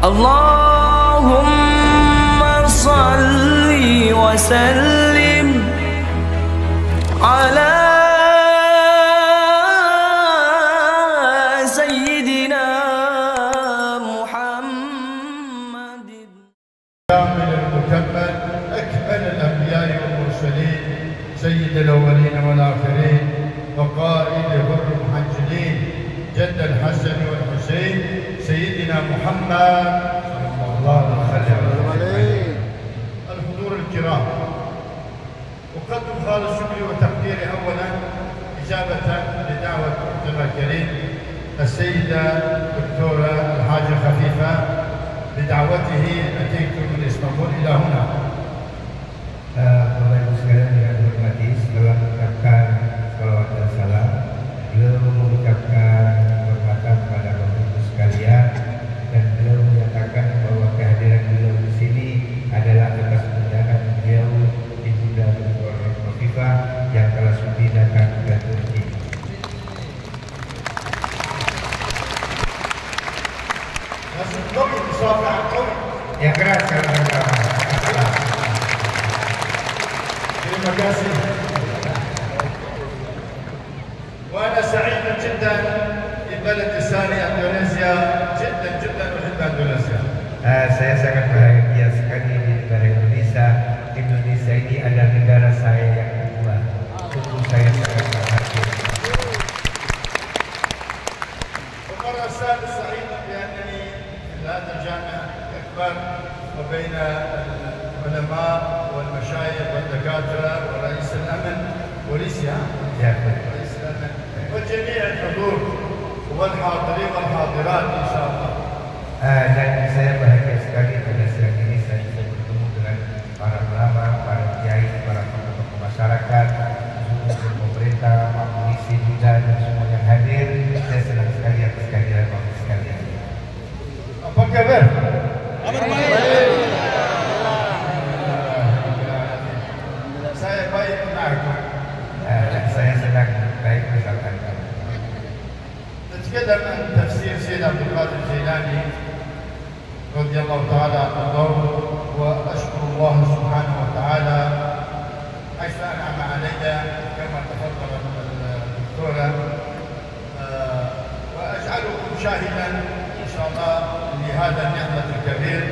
Allahumma salli wa sallim ala sayyidina Muhammadin. كامل المكمل أكمل الأنبياء والمرسلين سيد الأولين والآخرين وقائد غر المحجلين جد الحسن والحسين سيدنا محمد صلى الله عليه وسلم. الحضور الكرام، أقدم خالص شكري وتقديري أولا إجابة لدعوة أختنا الكريم السيدة الدكتورة الحاجة خفيفة، بدعوته أتيت من اسطنبول إلى هنا. Bapak Ibu sekalian yang dihormati, setelah mengucapkan salawat dan salam, beliau mengucapkan hormatan kepada Bapak Ibu sekalian, dan beliau menyatakan bahwa kehadiran beliau di sini adalah atas undangan beliau Ibunda Dr. Khofifah yang telah sudi datang ke Turki. Yang keras kalau terima kasih. وأنا سعيد جدا في بلد ثاني إندونيسيا، جدا جدا أحب إندونيسيا. Saya sangat bahagia sekali di negara Indonesia. Indonesia ini adalah negara saya yang kedua. Sungguh saya sangat bahagia. ومرة ثانية سعيد بأنني في هذا الجامع الأكبر وبين العلماء والمشايخ والدكاترة ورئيس الأمن وليسيا رئيس الأمن وجميع الحضور والحاضرين والحاضرات إن شاء الله. Dan saya bahagia sekali pada siang ini saya bisa bertemu dengan para ulama, para kiai, para tokoh masyarakat, seluruh pemerintah, Pak Polisi juga dan semua yang hadir. Saya senang sekali atas kehadiran Bapak sekalian. Apa kabar? Saya baik mendengar. Saya senang baik bersama kamu. نتكلم عن تفسير سيدنا عبد القادر الجيلاني رضي الله تعالى عنه، واشكر الله سبحانه وتعالى حيث انعم علي كما تفضل الدكتوره، واجعلكم شاهدا ان شاء الله لهذا النعمه الكبير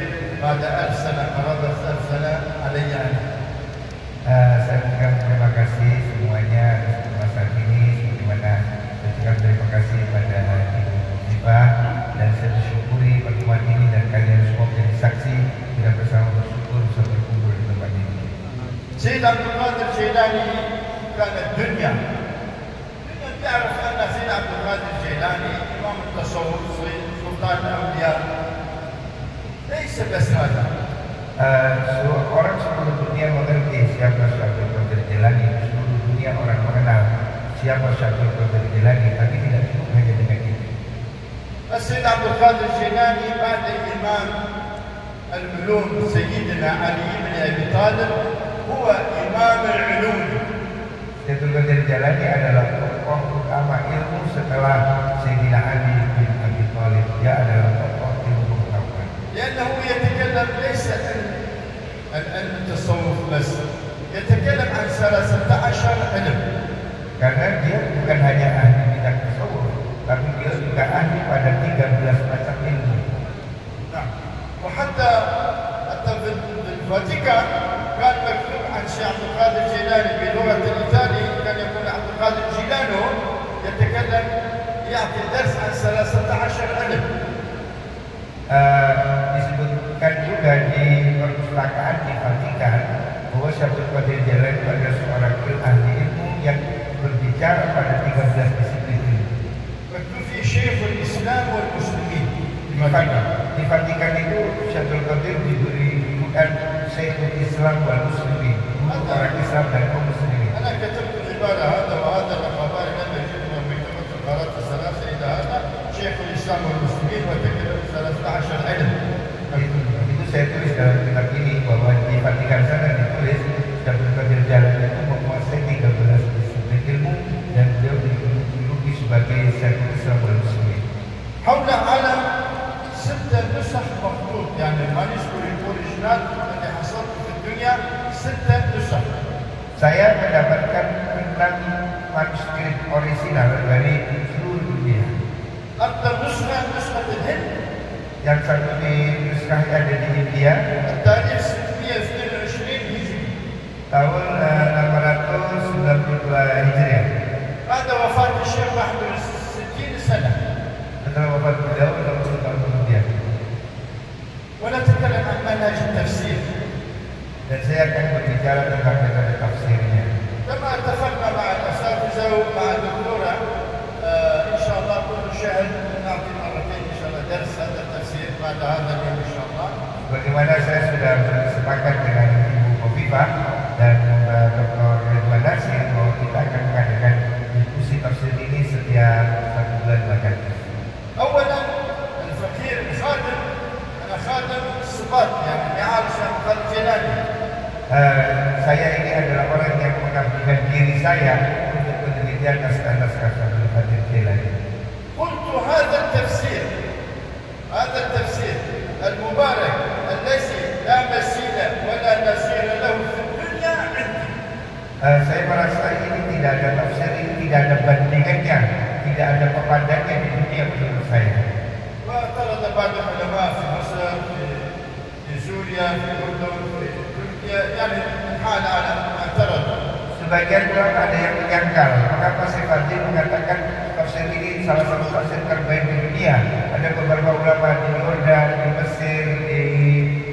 بعد 1000 سنه، قرابه 1000 سنه علي انا. Saya ucapkan terima kasih semuanya atas masa ini, sebagaimana saya ucapkan terima kasih pada Ibu Khofifah, dan saya bersyukuri pertemuan ini dan kalian semua menjadi saksi kita bersama bersyukur bisa berkumpul di tempat ini. سيد عبد القادر الجيلاني كان الدنيا تعرف ان سيد عبد القادر الجيلاني امام التصوف سلطان الاولياء، ليس بس هذا. Orang seluruh dunia mengerti siapa Syekh Qadir Jilani, seluruh dunia orang mengenal siapa Syekh Qadir Jilani, tapi tidak cukup hanya dengan itu. السيد عبد القادر الجيلاني بعد الإمام العلوم سيدنا علي بن أبي طالب هو إمام العلوم. Syekh Qadir Jilani adalah tokoh utama ilmu setelah Sayyidina Ali bin Abi Thalib. Dia adalah tokoh ilmu utama. لأنه يتكلم ليس عن التصوف بس، يتكلم عن 13 علم. Karena dia bukan hanya ahli bidang tasawuf, tapi dia juga ahli pada 13 macam ilmu. نعم. وحتى في الفاتيكان كان مكتوب عن الشيخ عبد القادر الجيلاني بلغة الإيطالي، كان يقول عبد القادر جيلانو يتكلم يعطي درس عن 13 علم. Disebutkan juga di perpustakaan di Vatikan bahwa Syekh Qadir Jilani adalah seorang ahli ilmu yang berbicara pada 13 disiplin ilmu. مكتوب في شيخ الإسلام والمسلمين. Di Vatikan itu Syekh Qadir diberi bukan Syekhul Islam wal Muslimin, orang Islam dan kaum muslimin. أنا كتبت العبارة هذا وهذا الخبر لم يجد من مكتبة القارات الثلاثة إلى هذا شيخ الإسلام والمسلمين وتكلم 13 علم. Itu saya tulis dalam kitab ini bahwa di Vatikan sana ditulis Syekh Qadir Jilani itu menguasai 13 disiplin ilmu dan beliau dijuluki sebagai Syekhul Islam wal Muslimin. حول عالم 6 نسخ مخطوط يعني المانuscript original اللي حصلت في الدنيا 6 نسخ. Saya mendapatkan 6 manuskrip orisinal dari seluruh dunia. أكثر نسخة نسخة الهند. Yang satu di nuskah ada di India. التاريخ 622 هجري. Tahun 692 Hijriah. بعد وفاة الشيخ محمد 60 سنة. Setelah wafat beliau 60 tahun kemudian. ونتكلم عن منهج التفسير. Dan saya akan berbicara tentang metode tafsirnya. كما اتفقنا مع الأساتذة ومع الدكتورة إن شاء الله كل شهر نعطي مرتين إن شاء الله درس هذا التفسير بعد هذا اليوم إن شاء الله. Bagaimana saya sudah bersepakat dengan Ibu Khofifah dan Dr. Ridwan Nasir bahwa kita akan mengadakan diskusi tafsir ini setiap 1 bulan bahkan. أولا الفقير الخادم أنا خادم الصفات يعني معالي الشيخ محمد الجيلاني. Saya ini adalah orang yang mengabdikan diri saya untuk penelitian naskah-naskah Abdul Qadir Jailani. قلت هذا التفسير المبارك الذي لا مثيل ولا نظير له في الدنيا عندي. Saya merasa ini tidak ada tafsir, ini tidak ada bandingannya, tidak ada pemandannya di dunia menurut saya. واعترض بعض العلماء في مصر في سوريا في الأردن في تركيا يعني حال على اعترض. Sebagian ulama ada yang menyangkal, mengapa Syekh Fadil mengatakan tafsir ini salah satu tafsir terbaik di dunia. Ada beberapa ulama di Jordan, di Mesir, di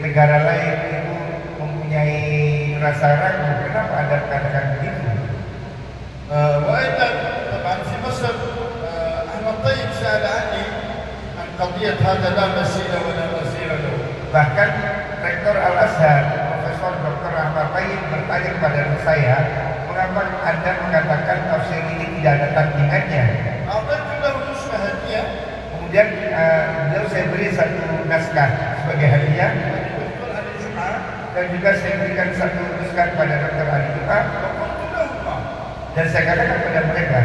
negara lain itu mempunyai rasa ragu. Kenapa Anda katakan begitu? وأيضا طبعا في مصر أحمد طيب سأل عني عن قضية هذا لا مثيل ولا نظير له. Bahkan Rektor Al-Azhar, Profesor Dr. Ahmad Tayyib bertanya kepada saya, mengapa Anda mengatakan tafsir ini tidak ada tandingannya? أعطيت له نسخة هدية. Kemudian beliau saya beri satu naskah sebagai hadiah, للدكتور علي جمعة. dan juga saya berikan satu naskah pada Dr. Ali Jumat, وقلت لهما dan saya katakan kepada mereka,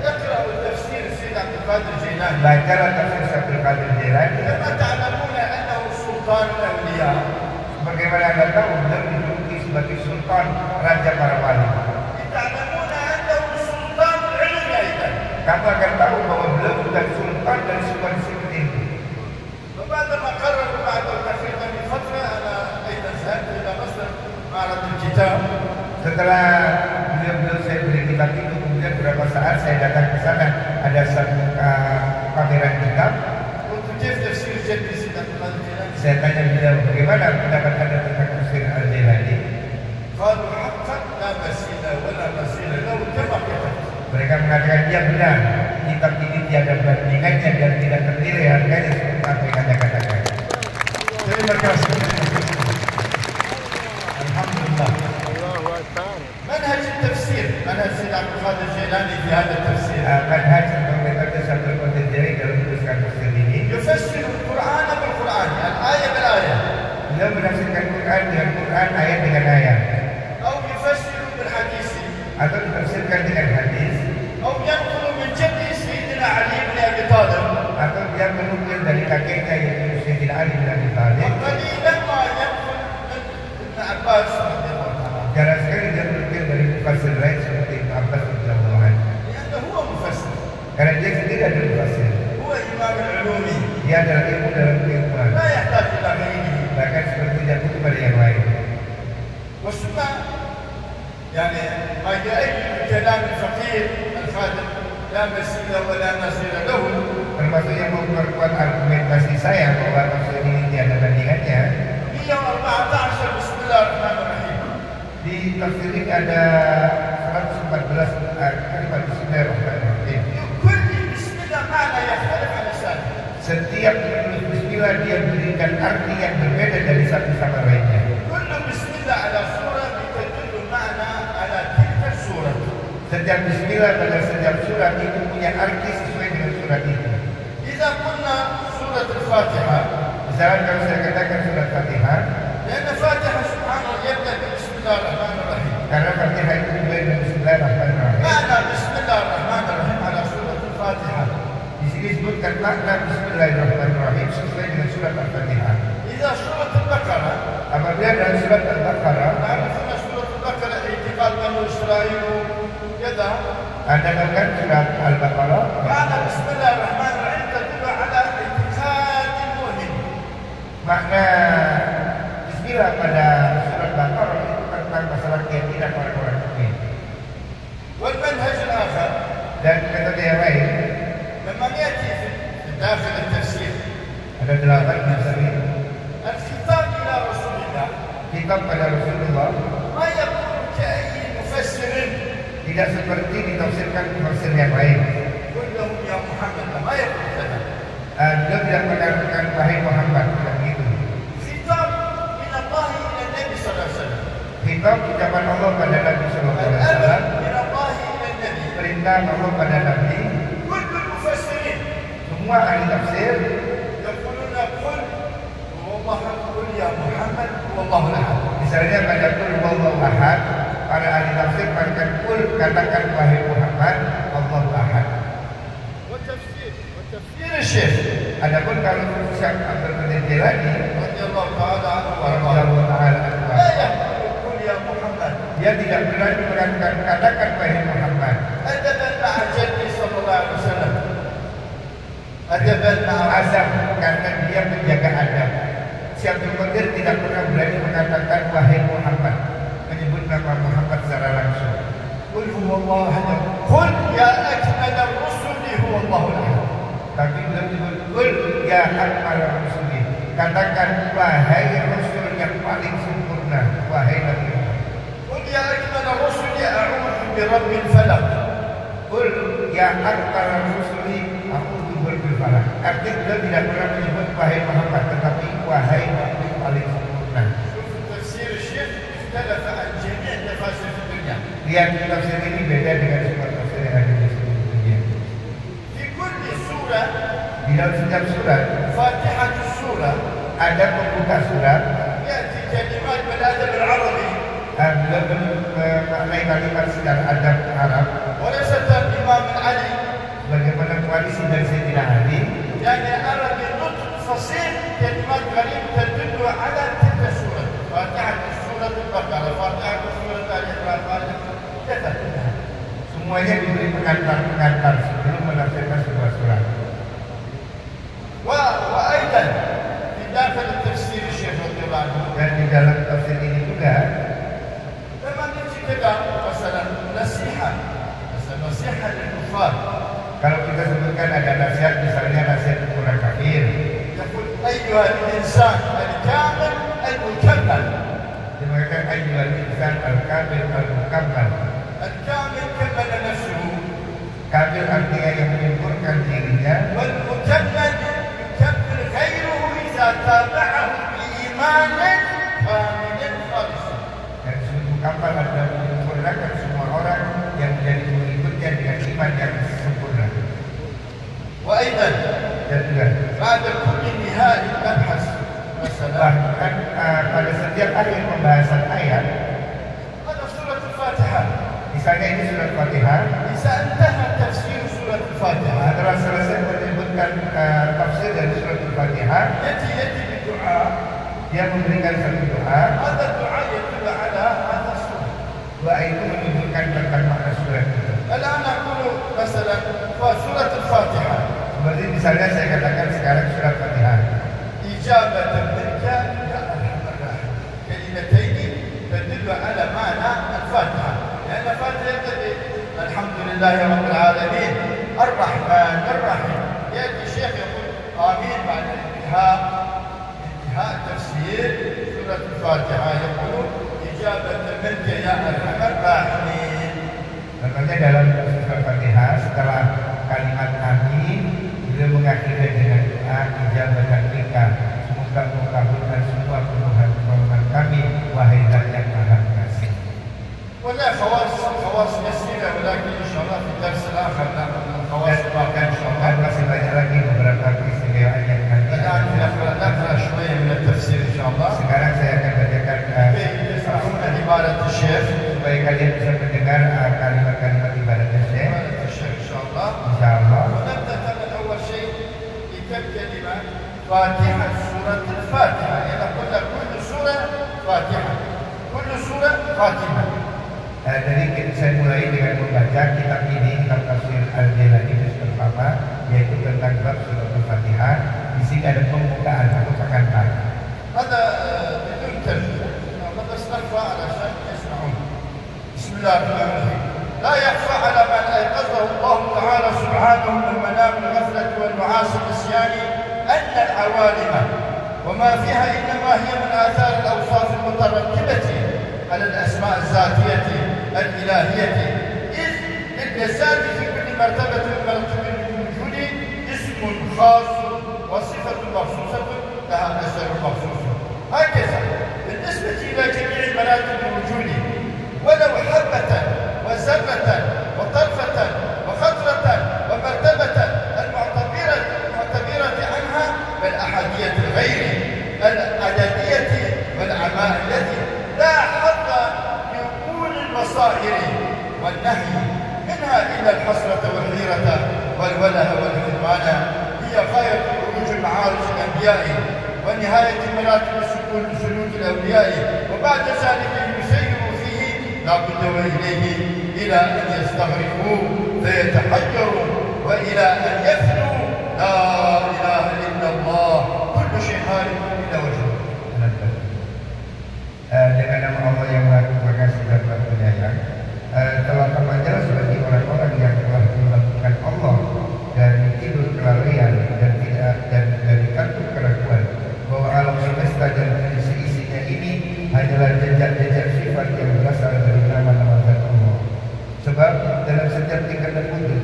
اقرأوا تفسير السيد عبد القادر الجيلاني. belajarlah tafsir Abdul Qadir Jailani. كما تعلمون أنه سلطان الأولياء. Bagaimana Anda tahu beliau dijuluki sebagai Sultan Raja para Wali? تعلمون أنه سلطان العلم أيضا. Kamu akan tahu bahwa beliau bukan Sultan dari semua disiplin ilmu. وبعدما قرروا بعد تقريبا فترة أنا أيضا ذهبت إلى مصر معرض الكتاب. Setelah beliau saya beri kitab itu, kemudian beberapa saat saya datang ke sana, ada satu pameran kitab. قلت كيف تفسير جدي السيد عبد القادر الجيلاني؟ Saya tanya beliau, bagaimana pendapat Anda tentang tafsir Al-Jailani? قالوا حقا لا مثيل ولا مثيل له كما كتبت. Mereka mengatakan, ya benar, kitab ini tiada bandingannya dan tidak ternilai harganya seperti apa yang Anda katakan. Terima kasih. Alhamdulillah. منهج التفسير منهج السيد عبد القادر الجيلاني في هذا التفسير Manhaj atau metode Abdul Qadir Jailani dalam menuliskan tafsir ini, يفسر القرآن بالقرآن الآية بالآية beliau menafsirkan Quran dengan Quran, ayat dengan ayat, أو يفسر بالحديث atau ditafsirkan dengan hadis, أو ينقل من جد سيدنا علي بن أبي طالب atau dia menukil dari kakeknya yaitu Sayyidina Ali bin Abi Thalib. وقليلا ما ينقل من ابن عباس رضي الله عنه Jarang sekali dia menukil dari mufassir lain seperti Ibnu Abbas radhiyallahu anhu. لأنه هو مفسر Karena dia sendiri adalah mufassir. هو إمام العلومي Dia adalah ilmu dalam keilmuan. لا يحتاج إلى غيره. Bahkan seperti dia butuh pada yang lain. والثم يعني ما رأيت من كلام الفقير الخادم لا مثيل ولا نظير له. Termasuk yang memperkuat argumentasi saya bahwa tafsir ini tiada bandingannya. 114 بسم الله الرحمن الرحيم. Di tafsir ini ada 114 kalimat Bismillahirrahmanirrahim. كل بسم الله معنى يختلف عن الثاني. Setiap menulis Bismillah dia berikan arti yang berbeda dari satu sama lainnya. كل بسم الله على سورة تدل معنى على تلك السورة. Setiap Bismillah pada setiap surat itu punya arti sesuai dengan surat itu. إذا قلنا سورة الفاتحة Misalnya kalau saya katakan surat Fatihah, لأن الفاتحة سبحان الله يبدأ بسم الله الرحمن الرحيم. karena Fatihah itu dimulai dengan Bismillahirrahmanirrahim. معنى بسم الله الرحمن الرحيم على سورة الفاتحة. Di sini disebutkan makna Bismillahirrahmanirrahim sesuai dengan surat surat Al-Fatihah. إذا سورة البقرة Apabila dalam surat Al-Baqarah, نعرف أن سورة البقرة اعتقاد بنو إسرائيل كذا Anda kan surat Al-Baqarah, معنى بسم الله الرحمن الرحيم تدل على اعتقاد مهم. makna Bismillah pada surat Baqarah itu tentang masalah keyakinan orang-orang mukmin. والمنهج الآخر Dan metode yang lain, لما يأتي في داخل التفسير ada 8 misalnya الخطاب إلى رسول الله kitab pada Rasulullah ما يكون كأي مفسر tidak seperti ditafsirkan tafsir yang lain. قل لهم يا محمد ما يقول كذا. Beliau tidak mengatakan wahai Muhammad, tidak begitu. خطاب من الله إلى النبي صلى الله عليه وسلم. Kitab ucapan Allah pada Nabi Sallallahu Alaihi الأمر Wasallam, من الله إلى النبي. perintah Allah pada Nabi. كل المفسرين Semua ahli tafsir يقولون قل هو الله قل يا محمد هو الله أحد. misalnya pada Qul Huwallahu Ahad, para ahli tafsir mengatakan Qul, katakan wahai Muhammad, Allahu Ahad. وتفسير الشيخ Adapun kalau Syekh Abdul Qadir Jilani رضي الله تعالى عنه وارضاه radhiyallahu ta'ala anhu, لا يقول قل يا محمد dia tidak berani mengatakan katakan wahai Muhammad, أدبا مع جدي صلى الله عليه وسلم أدبا مع azam, karena dia menjaga adab. Syekh Abdul Qadir tidak pernah berani mengatakan wahai Muhammad, menyebut nama Muhammad secara langsung. قل هو الله أحد قل يا أكمل الرسل هو الله أحد. Tapi beliau menyebut Qul ya akmal rusuli, katakan wahai Rasul yang paling sempurna, wahai Nabi Muhammad. قل يا أكمل الرسل أعوذ برب الفلق. Qul ya akmal rusuli a'udzu birabbil falaq. Artinya beliau tidak pernah menyebut wahai Muhammad, tetapi wahai Nabi paling sempurna. شوف تفسير الشيخ اختلف عن جميع تفاسير في الدنيا. Lihat tafsir ini beda dengan semua tafsir yang ada di seluruh dunia. في كل سورة Di dalam setiap surat فاتحة السورة ada pembuka surat. يأتي كلمات بالأدب العربي Beliau memaknai kalimat secara adab Arab, وليست الإمام علي bagaimana koalisi dari Sayyidina Ali. يعني عربي نطق فصيح كلمات غريبة تدل على تلك السورة فاتحة السورة البقرة فاتحة السورة آل عمران كذا Semuanya diberi pengantar-pengantar sebelum menafsirkan sebuah surat. وأيضا في داخل التفسير الشيخ رضي الله عنه Dan di dalam tafsir ini juga لما نجي كذا مثلا نصيحة للكفار kalau kita sebutkan ada nasihat, misalnya nasihat kepada orang kafir, يقول أيها الإنسان الكامل المكمل. dia mengatakan ayyuhal insan al-kamil al-mukammal. الكامل كمل نفسه Kamil artinya yang menyempurnakan dirinya, والمكمل يكمل غيره إذا تابعه بإيمان كامل خالص. dan mukammal adalah menyempurnakan semua orang yang menjadi pengikutnya dengan iman yang sempurna. وأيضا Dan juga بعد كل نهاية مبحث مثلا bahkan pada setiap akhir pembahasan ayat, هذا سورة الفاتحة misalnya ini surat Fatihah, إذا انتهى تفسير سورة الفاتحة setelah selesai menyebutkan tafsir dari surat Al-Fatihah, يأتي بدعاء. dia memberikan satu doa. هذا الدعاء يدل على هذا السورة. Doa itu menunjukkan tentang makna surat itu. الآن نقول مثلا سورة الفاتحة Seperti misalnya saya katakan sekarang surat Fatihah. إجابة منك يا أرحم الراحمين كلمتين تدل على معنى الفاتحة لأن الفاتحة يبتدئ الحمد لله رب العالمين الرحمن الرحيم يأتي الشيخ يقول آمين بعد انتهاء تفسير سورة الفاتحة يقول إجابة منك يا أرحم الراحمين. Contohnya dalam surat Fatihah setelah kalimat amin, beliau mengakhiri dengan doa ijabatan minka, semoga engkau kabulkan semua permohonan kami, wahai Zat yang Maha Pengasih. ولا خواص يسيرة ولكن إن شاء الله في الدرس الآخر نأخذ من خواص Dan الواقع إن شاء الله. masih banyak lagi beberapa keistimewaan yang nanti الآن نقرأ شوية من التفسير إن شاء الله. sekarang saya akan bacakan تسمعون عبارة الشيخ. supaya kalian bisa mendengar kalimat-kalimat ibadatnya Syekh. عبارة الشيخ إن شاء الله. Insyaallah. ونبدأ من أول شيء بكم كلمة فاتحة الله الرحمن الرحيم. لا يخفى على من أيقظه الله تعالى سبحانه من منام الغفلة والنعاس النسيان أن العوالم وما فيها إنما هي من آثار الأوصاف المترتبة على الأسماء الذاتية الإلهية، إذ للجسد في كل مرتبة من مراتب الوجود اسم خاص وصفة مخصوصة لها أثر مخصوص. هكذا بالنسبة إلى جميع مراتب الوجود ولو حبة وذرة وطرفة وخطرة ومرتبة المعتبرة عنها بالأحدية الغير العددية والعماء التي لا حظ لعقول البصائر والنهي منها إلا الحسرة والحيرة والوله والحرمان، هي غاية خروج المعارج الأنبياء ونهاية مراتب سلوك الأولياء، وبعد ذلك يسير فيه لا بد وإليه إلى أن يستغرقوا فيتحجروا وإلى أن يفنوا لا إله إلا الله كل شيء هالك إلا وجهه. Dengan nama Allah yang Maha Pengasih dan Maha Penyayang, telah tampak jelas bagi orang-orang yang telah melakukan Allah dari tidur kelalaian dan dari kantuk keraguan bahwa alam semesta dan seisinya ini hanyalah jejak-jejak sifat yang berasal dari nama-nama Zat Allah. Sebab dalam setiap tingkatan wujud,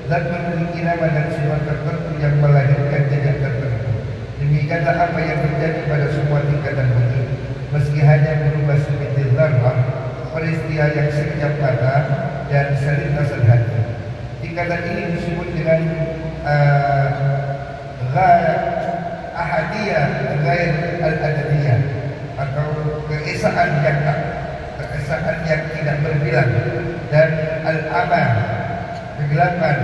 Zat memiliki nama dan sifat tertentu yang melahirkan jejak tertentu. Demikianlah apa yang terjadi pada semua tingkatan wujud. Meski hanya berubah seperti zarrah, peristiwa yang sekejap mata dan selintasan hati. Tingkatan ini disebut dengan ahadiyah ghair al-adadiyah atau keesaan yang tidak berbilang, dan al-ama kegelapan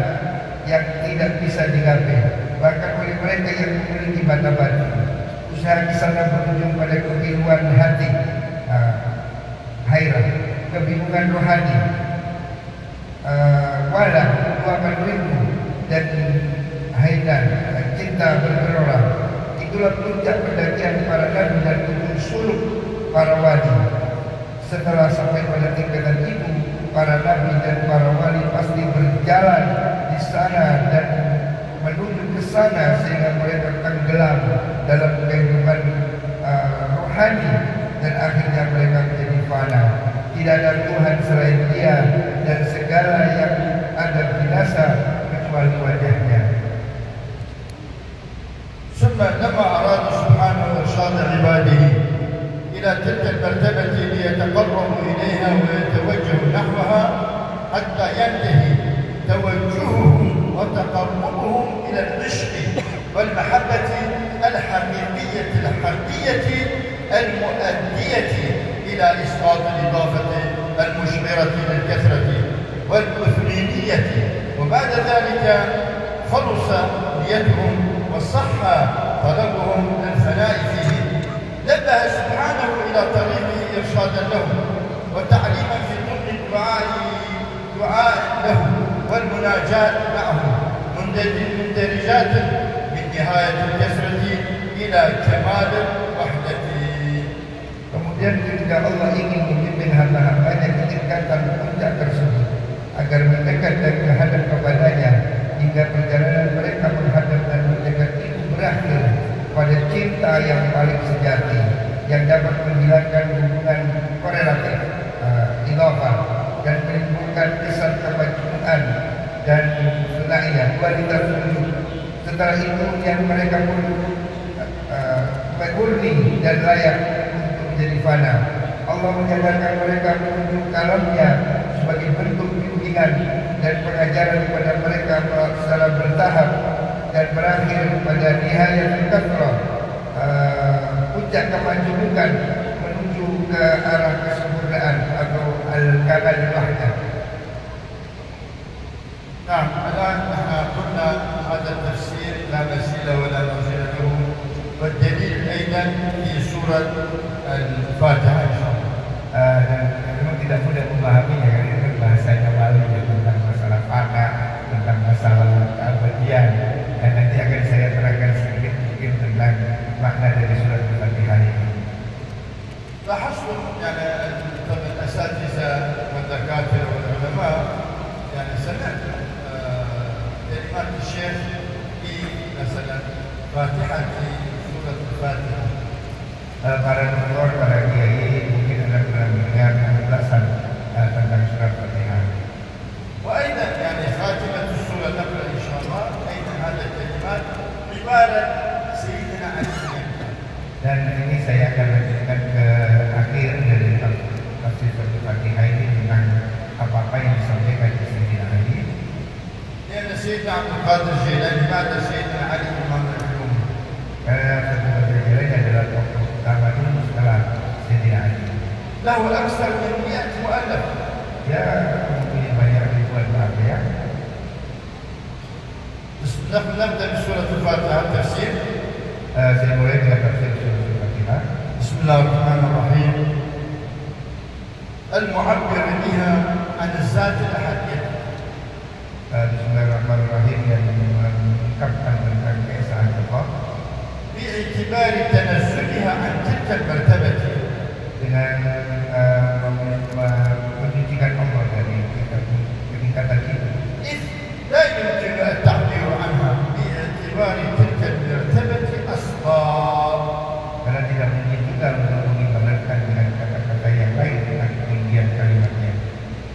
yang tidak bisa digapai bahkan oleh mereka yang memiliki bata-bata. Usaha di sana berujung pada kepiluan hati, hairah, kebingungan rohani, walah, luapan rindu, dan haidan, cinta bergelora. Itulah puncak pendakian para nabi dan ujung suluk para wali. Setelah sampai pada tingkatan itu, para nabi dan para wali pasti berjalan di sana dan menuju ke sana sehingga mereka tenggelam dalam kehidupan rohani dan akhirnya mereka menjadi fana. Tidak ada Tuhan selain Dia dan segala yang ada binasa kecuali wajahnya. ثم لما أراد سبحانه إرشاد عباده إلى تلك المرتبة ليتقربوا إليها ويتوجهوا نحوها حتى ينتهي توجههم وتقربهم إلى العشق والمحبة الحقيقية المؤدية إلى إسقاط الإضافة المشعرة للكثرة والأثنينية، وبعد ذلك خلص نيتهم وصح طلبهم للفناء فيه. نبه سبحانه إلى طريقه إرشادا لهم وتعليما في طرق الدعاء له والمناجاة معه مندرجات من نهاية الكسرة إلى كمال الوحدة. Kemudian ketika Allah ingin memimpin hamba-hambanya ke tingkatan puncak tersebut agar mendekat dan menghadap kepadanya hingga perjalanan mereka menghadap dan mendekat itu berakhir pada cinta yang paling sejati yang dapat menghilangkan hubungan korelatif idhafah dan menimbulkan kesan kemajuan dan sunaiyah kualitas wujud. Setelah itu yang mereka pun murni dan layak untuk menjadi fana. Allah menyadarkan mereka menuju kalamnya sebagai bentuk bimbingan dan pengajaran kepada mereka secara bertahap dan berakhir pada nihayatul kathrah, puncak kemajukan menuju ke arah kesempurnaan atau al-kamal wahdah. نعم، الآن نحن قلنا هذا التفسير لا مثيل ولا نظير له، والدليل أيضا في سورة الفاتحة إن شاء الله. Dan memang tidak mudah memahaminya karena itu bahasanya malu ya, tentang masalah fana, tentang masalah keabadian, dan nanti akan saya terangkan sedikit mungkin tentang makna dari surat Al-Fatihah ini. لاحظتم يعني الأساتذة والدكاترة والعلماء يعني سمعت كلمات الشيخ في مثلا فاتحة سورة الفاتحة. Para dokter, para kiai mungkin Anda pernah mendengar penjelasan tentang surat Fatihah. وأيضا يعني خاتمة السورة نقرأ إن شاء الله أيضا هذه الكلمات عبارة سيدنا علي. Dan ini saya akan lanjutkan ke akhir dari tafsir Fatihah ini tentang apa-apa yang disampaikan di Sayyidina Ali. لأن سيدنا عبد القادر الجيلاني بعد سيدنا علي إمام العلوم. Karena Abdul Qadir Jailani adalah tokoh utama dulu setelah Sayyidina Ali. له أكثر من 100 مؤلف. Ya, mempunyai banyak ribuan bab ya. نبدأ بسورة الفاتحة التفسير. Saya mulai dengan tafsir surat Fatihah. بسم الله الرحمن الرحيم. المعبر بها عن الذات الأحدية. Bismillahirrahmanirrahim yang mengungkapkan tentang keesaan Allah باعتبار تنزلها عن تلك المرتبة. dengan mensucikan Allah dari ketingkatan itu. إذ لا يمكن التعبير عنها باعتبار تلك المرتبة أصغر. Karena tidak mungkin juga untuk mengibaratkan dengan kata-kata yang lain tentang ketinggian kalimatnya.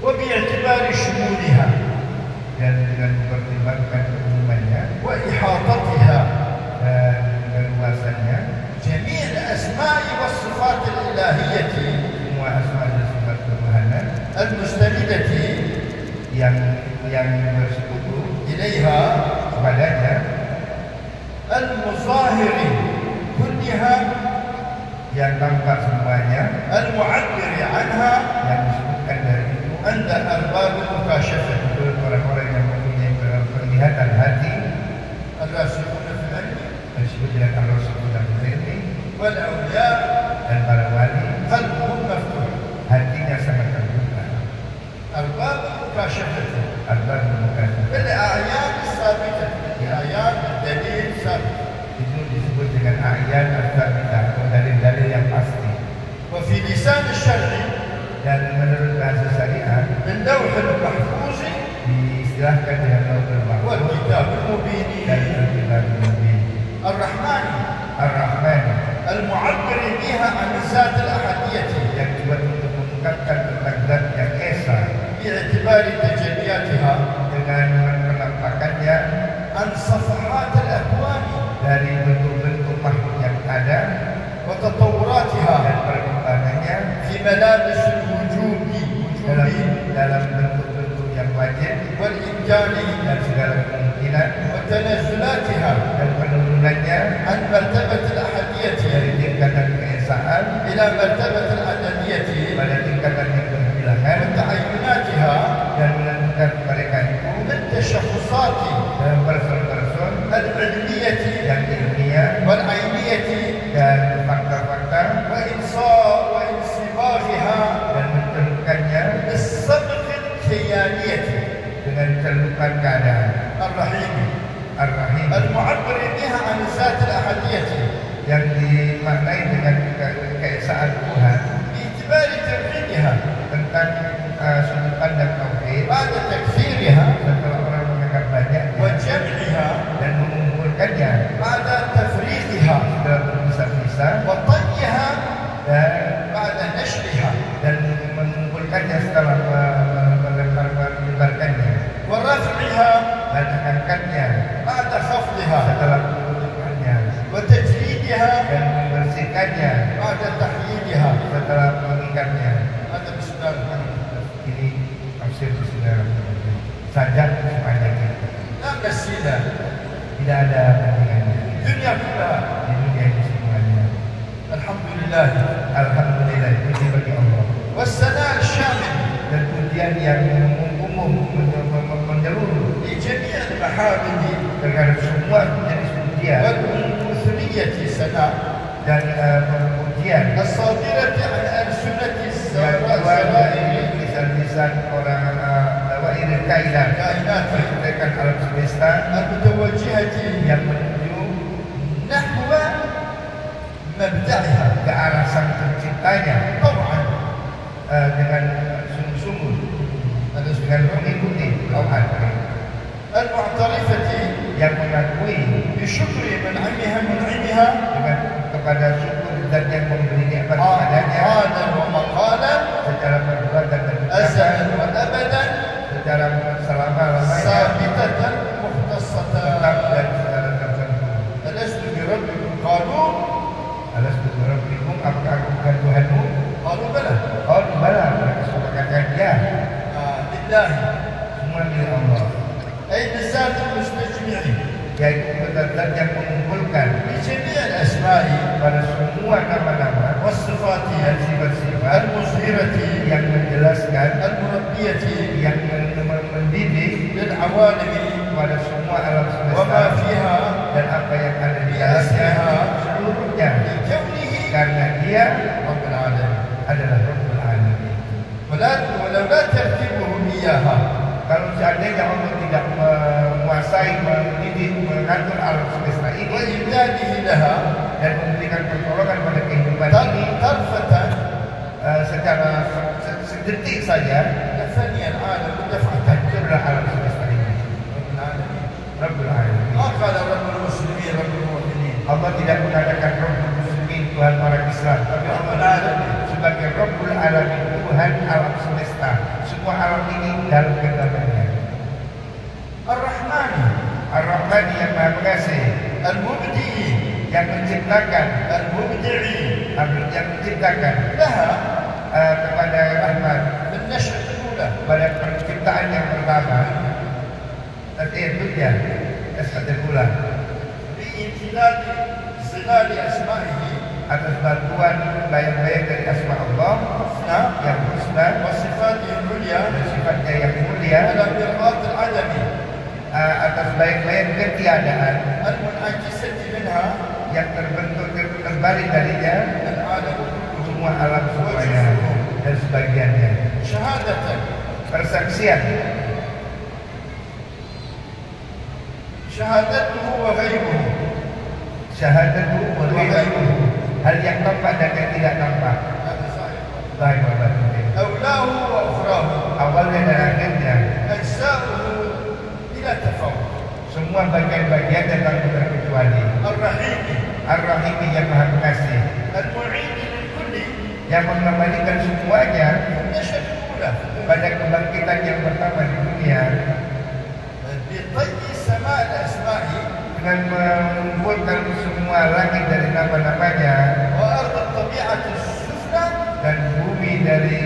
وباعتبار شمولها Dan dengan mempertimbangkan keumumannya وإحاطتها dan keluasannya, جميع الأسماء والصفات الإلهية semua asma dan sifat Tuhanan المستندة yang bersekutu إليها kepadanya, المظاهر كلها yang tampak semuanya, المعبر عنها yang disebutkan dari itu عند أرباب المكاشفة untuk orang-orang yang mempunyai penglihatan hati الراسخون في العلم yang disebut dengan Ar-Rasulullah والأولياء dan para wali, قلبهم مفتوح. hatinya sangat terbuka. أرباب المكاشفة Arbab Mukasifah بالأعيان الثابتة، الأعيان الدليل ثابت. itu disebut dengan ayat al-thabitah atau dalil-dalil yang pasti. وفي لسان الشرع Dan menurut bahasa syariat باللوح المحفوظ diistilahkan dengan Lauhul Mahfuz والكتاب المبين dan Al-Kitab Mubin. الرحمن Ar-Rahman المعبر بها عن الذات الأحدية yang dibuat untuk mengungkapkan tentang zat yang esa باعتبار تجلياتها dengan penampakannya عن صفحات الأكوان dari bentuk-bentuk makhluk yang ada وتطوراتها dan perkembangannya في ملابس الوجود dalam bentuk-bentuk yang wajib والإمكان dan segala kemungkinan وتنزلاتها dan penurunannya عن مرتبة الأحدية dari tingkatan keesaan إلى مرتبة العددية pada tingkatan yang berbilangan وتعيناتها dan menentukan mereka itu من تشخصات dalam person-person العلمية yang ilmiah والعينية dan fakta-fakta وانصباغها dan mencerminkannya بالسبق الكيانية dengan celupan keadaan. الرحيم Ar-Rahim المعبر بها عن الذات الأحدية yang dimaknai dengan keesaan Tuhan باعتبار توحيدها tentang sudut pandang tauhid بعد تكثيرها setelah orang menganggap banyaknya وجمعها dan mengumpulkannya بعد تفريغها setelah berpisah-pisah وطيها dan بعد نشرها mengumpulkannya setelah menyebarkannya ورفعها dan mengangkatnya بعد خفضها setelah menutupkannya وتجريدها dan membersihkannya بعد تحييدها. setelah mengikatnya. هذا بسم الله الرحمن الرحيم. Ini tafsir Bismillahirrahmanirrahim. Sajak sepanjang itu. لا مسيلة Tidak ada bandingannya الدنيا كلها. di dunia ini semuanya. الحمد لله Alhamdulillah, puji bagi Allah. والثناء الشامل Dan pujian yang umum menyeluruh لجميع المحامد terhadap semua jenis pujian والأنثنية ثناء dan pujian الصادرة عن ألسنة yang keluar dari الزوائر lisan-lisan orang Dawair Kainat كائنات menceritakan alam semesta المتوجهة yang menuju نحو مبدعها ke arah sang penciptanya طبعا dengan sungguh-sungguh dengan mengikuti Tuhan. المعترفة Yang mengakui بشكر منعمها dengan kepada syukur dan yang memberi nikmat kepadanya عادا ومقالا secara perbuatan dan أزلا ucapan, وأبدا secara selama-lamanya ثابتة مختصة. tetap dan secara tertentu. ألست بربكم قالوا Alastu birabbikum, apakah aku bukan Tuhanmu? قالوا بلى Qalu bala, mereka katakan ya, لله semua milik Allah. أي بذات المستجمع Yaitu benar-benar yang mengumpulkan بجميع الأسماء pada semua nama-nama والصفات dan sifat-sifat المظهرة yang menjelaskan, المربية yang mendidik للعوالم pada semua alam وما semesta فيها dan apa yang ada di dalamnya seluruhnya, لكونه karena Dia رب العالمين. adalah Rabbul Alamin. ولولا ترتيبهم إياها Kalau seandainya Allah tidak menguasai, mendidik, mengatur alam semesta ini وإمداده لها dan memberikan pertolongan pada kehidupan ini طرفة secara sedetik saja, لفني العالم دفعة. hancurlah alam semesta ini. رب العالمين Rabbul Alamin. ما قال رب المسلمين رب المؤمنين. Allah tidak mengatakan Rabbul Muslimin, Tuhan orang Islam, tapi Allah sebagai Rabbul Alamin, Tuhan alam semesta. Semua alam ini dalam genggamannya. الرحمن Ar-Rahman yang Maha Pengasih, المبدئ yang menciptakan, المبدع yang menciptakan لها kepada Rahman بالنشأة الأولى pada penciptaan yang pertama. Itu ya, Ashatul Ula, بامتداد ظلال أسمائه atas bantuan bayang-bayang dari asma Allah الحسنى yang husna وصفاته العليا dan sifatnya yang mulia, على مرآة العدم atas bayang-bayang ketiadaan المنعكسة منها yang terbentuk terbalik darinya العالم كله. semua alam semuanya dan sebagiannya. شهادة Persaksian, شهادته وغيره syahadatu wa ghairuhu, hal yang tampak dan yang tidak tampak. هذا صحيح. Zahir wa batin. أولاه وأخراه Awalnya dan akhirnya أجزاؤه بلا تفاوت. semua bagian-bagian tanpa terkecuali. الرحيم Ar-Rahim yang Maha Pengasih, المعين للكل yang mengembalikan semuanya النشأة الأولى pada kebangkitan yang pertama di dunia بطي سماء الأسماء dengan mengumpulkan semua langit dari nama-namanya وأرض الطبيعة السفلى dan bumi dari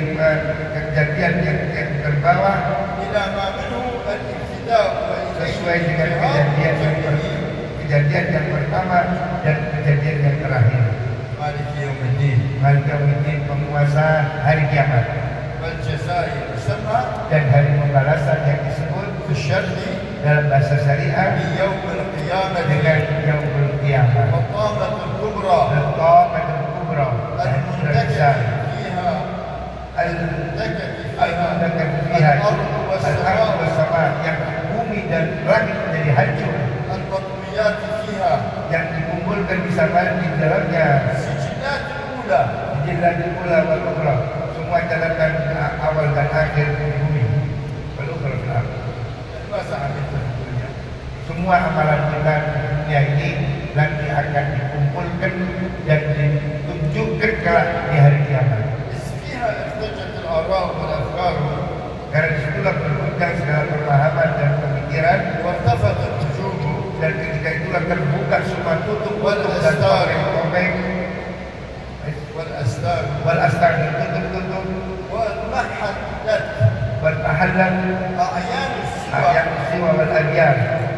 kejadian yang terbawah إلى ما منه الابتداء sesuai dengan والانتهاء kejadian yang pertama dan kejadian yang terakhir. مالك يوم الدين Malik Yaumiddin, penguasa hari kiamat, والجزاء يسمى dan hari pembalasan yang disebut في الشرع dalam bahasa syariah بيوم القيامة dengan Yaumul Qiyamah, والطامة الكبرى Al-Qamatul Kubra, dan besar, فيها المنتكب al-muntakat فيها fiha, الأرض al-ardu والسماء was-sama, yang bumi dan langit menjadi hancur, المطويات فيها yang dikumpulkan di sana di dalamnya السجلات الأولى Jillatul Ula wal Ukhra, semua catatan awal dan akhir di bumi. Wal Ukhra fil ardh. ماذا عملت في الدنيا؟ Semua amalan kita di dunia ini nanti akan dikumpulkan dan ditunjukkan kelak di hari kiamat. إذ فيها احتجت الآراء والأفكار Karena disitulah berkembang segala pemahaman dan pemikiran, وارتفعت النجوم dan ketika itulah terbuka semua tutup dan topeng والأستار wal astar dan tutup وانمحت wal tahallan أعيان ayat السوى siwa wal adyar,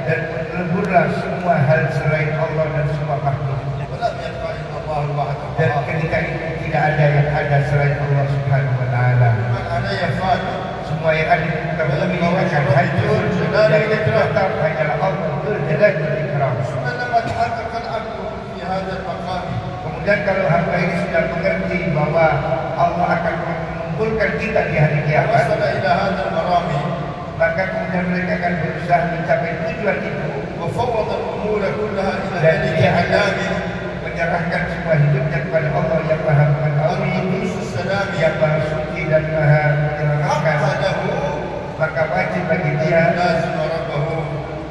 dan leburlah semua hal selain Allah dan semua makhluk. ولم يبقى إلا الله الواحد Dan القهار. ketika itu tidak ada yang ada selain Allah Subhanahu wa taala. من علي فان Semua yang ada di muka bumi akan hancur, dan yang tetap hanyalah Allah Dzul Jalali wal Ikram. ثم لما تحقق العبد في هذا المقام Kemudian kalau hamba ini sudah mengerti bahwa Allah akan mengumpulkan kita di hari kiamat, وصل إلى هذا المرام maka kemudian mereka akan berusaha mencapai tujuan itu وفوض الأمور كلها إلى dan ملك dia علام menyerahkan semua hidupnya kepada Allah yang Maha Mengetahui, القدوس السلام yang Maha Suci, dan maha menyelamatkan, حق له maka wajib bagi dia, لازم ربه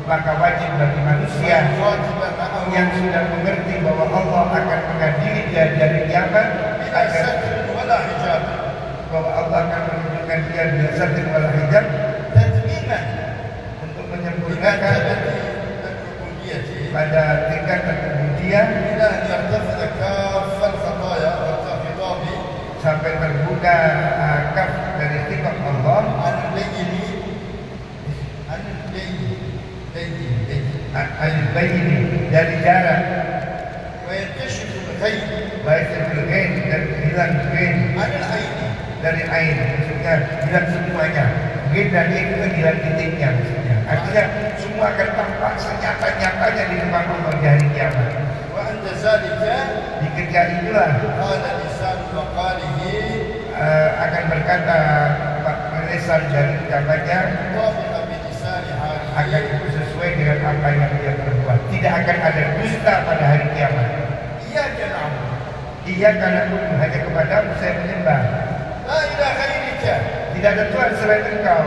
maka wajib bagi manusia ويواجب معه yang sudah mengerti bahwa Allah akan mengadili dia dari kiamat, بلا agar ستر ولا حجاب bahwa Allah akan menunjukkan dia bila satir wal hijab تتميما untuk menyempurnakan بمرتبة العبودية pada tingkatan ubudiyah إلى أن يرتفع كاف الخطايا والخطاب sampai terbuka kaf dari kitab Allah عن الليل عن الليل al-bayni dari jarak وينكشف الغيب baik gain dan hilang gain عن العين dari ain, maksudnya hilang semuanya. Gain dan ain itu hilang titiknya maksudnya. Artinya semua akan tampak senyata-nyatanya di depan Allah di hari kiamat. وعند ذلك Di ketika itulah قال لسان مقاله akan berkata lisan dari ucapannya طابقا بلسان akan حاله sesuai dengan apa yang dia perbuat. Tidak akan ada dusta pada hari kiamat. إياك نعبد Iya karena hanya kepadamu saya menyembah. لا إله غيرك Tidak ada Tuhan selain Engkau.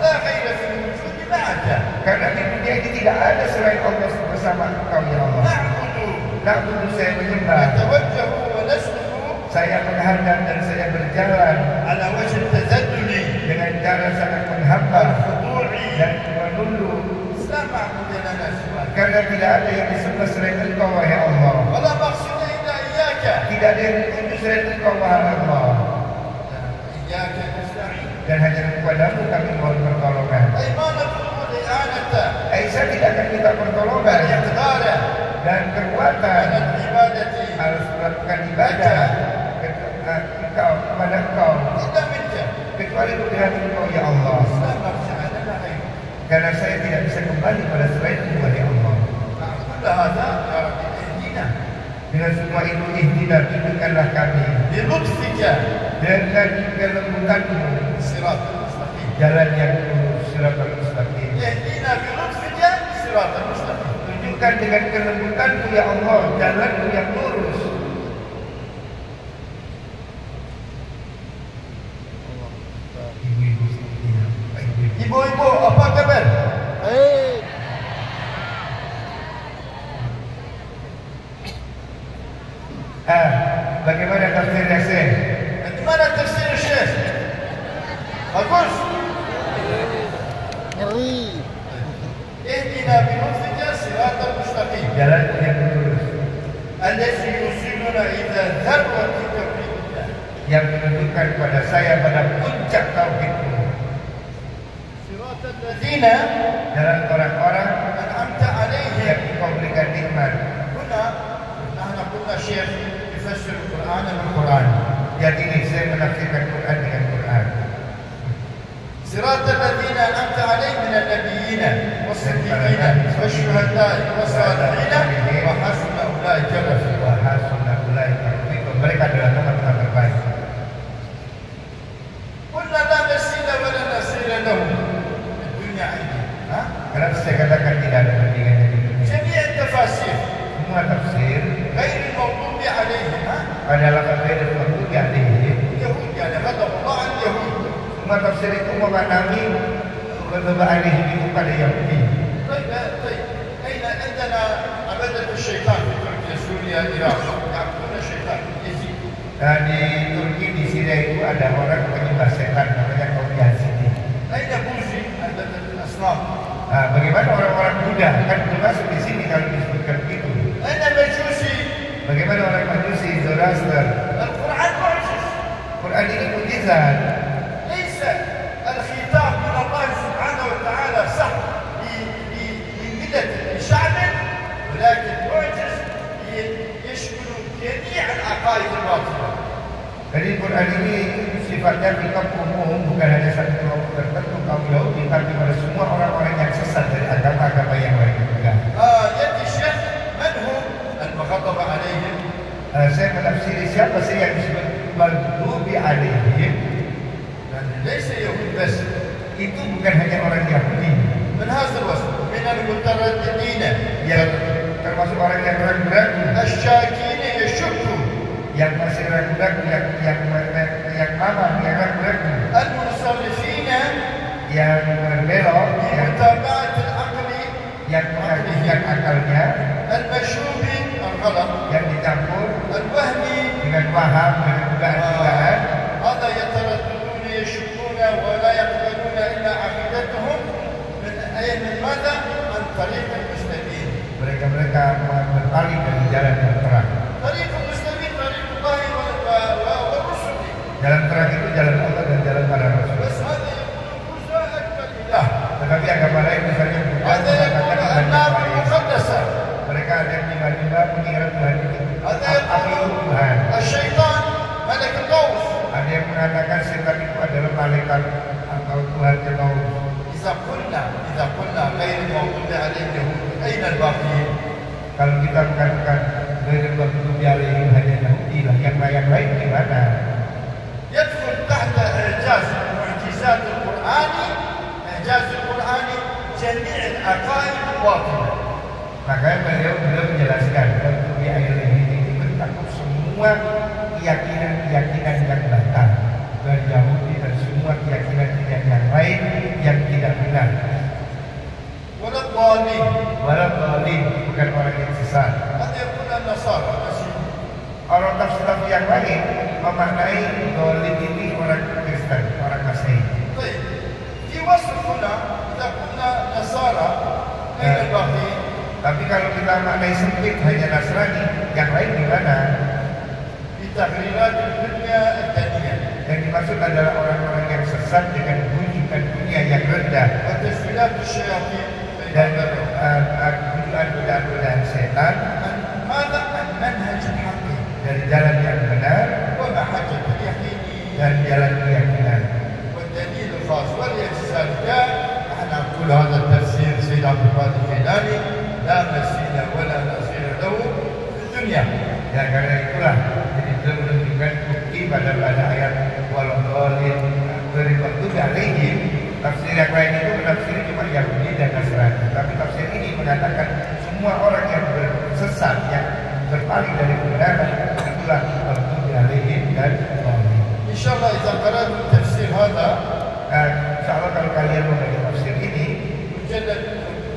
لا غير في الوجود معك Karena di dunia ini tidak ada selain Allah bersama Engkau ya Allah. نعبد Namun saya menyembah. نتوجه ونسلك Saya menghadap dan saya berjalan على وجه التذلل dengan cara sangat menghamba والخضوع dan menunduk. لا معبود لنا سواك Karena tidak ada yang disembah selain Engkau wahai Allah. ولا مقصود إلا إياك Tidak ada yang dituju selain Engkau wahai Allah. إياك نستعين Dan hanya kepadamu kami mohon pertolongan. أي ما نطلب الإعانة Aisyah tidak akan minta pertolongan والإقدار dan kekuatan على العبادة harus melakukan ibadah engkau kepada Engkau إلا منك kecuali dengan Engkau ya Allah. لا مرجع لنا غيرك Karena saya tidak bisa kembali pada selain-Mu ya Allah. مع كل هذا يا رب اهدنا Dengan semua itu ihdina, tunjukkanlah kami بلطفك dengan kelembutan-Mu صراط المستقيم jalan yang lurus, siratal mustaqim. اهدنا بلطفك صراط المستقيم Tunjukkan dengan kelembutan-Mu ya Allah jalan-Mu yang lurus. Ibu-ibu sepertinya, ibu-ibu. Ibu-ibu apa kabar? Bagaimana tafsir Yasin? Bagaimana tafsir Syekh? Bagus. اهدنا بلطفك صراط المستقيم Jalan yang lurus الذي يوصلنا إلى ذروة توحيد الله yang menunjukkan kepada saya pada puncak tauhid-Mu. صراط الذين Jalan orang-orang أنعمت عليهم. yang Engkau berikan nikmat. هنا نحن قلنا شيخ يفسر القرآن بالقرآن. Yang ini saya menafsirkan Quran dengan Quran. صراط الذين أنعمت عليهم من النبيين والصديقين والشهداء والصالحين وحسن أولئك رفيقا. Wa hasuna ulaika rafiqa. Mereka adalah teman-teman terbaik. قلنا لا مثيل ولا نصير لهم في الدنيا عندنا. ها؟ Kenapa saya katakan tidak ada bandingannya di dunia? جميع التفاسير Semua tafsir غير المغضوب عليهم. ها؟ adalah berbeda waktu yang اليهود يعني غضب الله على اليهود. semua tafsir itu memaknai beberapa alih itu pada Yahudi. طيب أين عندنا عبادة الشيطان في تركيا سوريا العراق يعبدون الشيطان يزيد. Di Turki di Syria itu ada orang penyembah setan namanya kaum Yazidi. أين بوذي عبادة الأصنام؟ Bagaimana orang-orang Buddha kan termasuk di sini kalau disebutkan begitu. أين المجوسي؟ Bagaimana orang Majusi, Zoroaster? القرآن معجز. Quran ini mukjizat. ليس الخطاب من الله سبحانه وتعالى صح لملة لشعب ولكن معجز يشمل جميع العقائد الباطلة. Jadi Quran ini sifatnya kitab umum, bukan hanya satu kelompok tertentu kaum Yahudi, tapi pada semua orang-orang yang sesat dari agama-agama yang mereka pegang. يد الشيخ من هم المغضب عليهم؟ Saya menafsiri siapa sih yang disebut maghdubi alaihim. يعني ليس يهود بس. Itu bukan hanya orang Yahudi من هذا الوصف من المترددين yang termasuk orang yang ragu-ragu, الشاكين يشكوا yang masih ragu-ragu, yang yang lama, yang ragu-ragu, المنصرفين yang berbelok, بمتابعة العقل yang mengagumkan akalnya, المشوب الغلط yang dicampur الوهمي. dengan waham, dengan dugaan-dugaan. هذا يترددون يشكون ولا يقبلون إلا عقيدتهم من ماذا؟ عن طريق المسلمين. Mereka berpaling dari jalan yang terang. طريق المسلمين طريق الله والرسل. Jalan terang itu jalan Allah dan jalan para rasul. بس هذا يقول موسى أكبر إله. Tetapi agama lain misalnya Buddha هذا يقول mengatakan النار Tuhan yang lain. المقدسة. Mereka ada yang tiba-tiba mengira Tuhan itu هذا api يقول Tuhan. الشيطان ملك الطوس. Ada yang mengatakan setan itu adalah malaikat atau Tuhan yang tahu. إذا قلنا غير المغضوب عليهم أين الباقين؟ Kalau kita mengatakan dari waktu alaihim hanya Yahudi lah, yang lain di mana? يدخل تحت إعجاز معجزات القرآن جميع العقائد الباطلة. Makanya beliau menjelaskan waktu alaihim ini mencakup semua keyakinan yang batal dari Yahudi dan semua keyakinan yang lain yang tidak benar. ولا الضالين. Walau bukan orang yang sesat. هذا يقول النصارى المسيح. Orang tafsir yang lain memaknai dolim ini orang Kristen, orang Masehi. طيب في وصف هنا إذا قلنا نصارى أين الباقين؟ Tapi kalau kita maknai sempit hanya Nasrani, yang lain di mana? في تغريرات الدنيا الدنيا Yang dimaksud adalah orang-orang yang sesat dengan bujukan dunia yang rendah وتسويلات الشياطين dan bujukan setan ماذا؟ المنهج الحقيقي dari jalan yang benar ومحجة اليقين dan jalan keyakinan. والدليل الخاص والاعتزال جاء. نحن نقول هذا التفسير سيد عبد القادر الجيلاني لا مثيل ولا نظير له في الدنيا. Ya karena itulah jadi beliau menunjukkan bukti pada ayat waladhdallin dari waktu alaihim. Tafsir yang lain itu menafsir cuma Yahudi dan Nasrani. Tapi tafsir ini mengatakan semua orang yang bersesat, yang berpaling dari kebenaran, itulah waktu alaihim dan dhalin. إن شاء الله إذا قرأت التفسير هذا Insya Allah kalau kalian membaca tafsir ini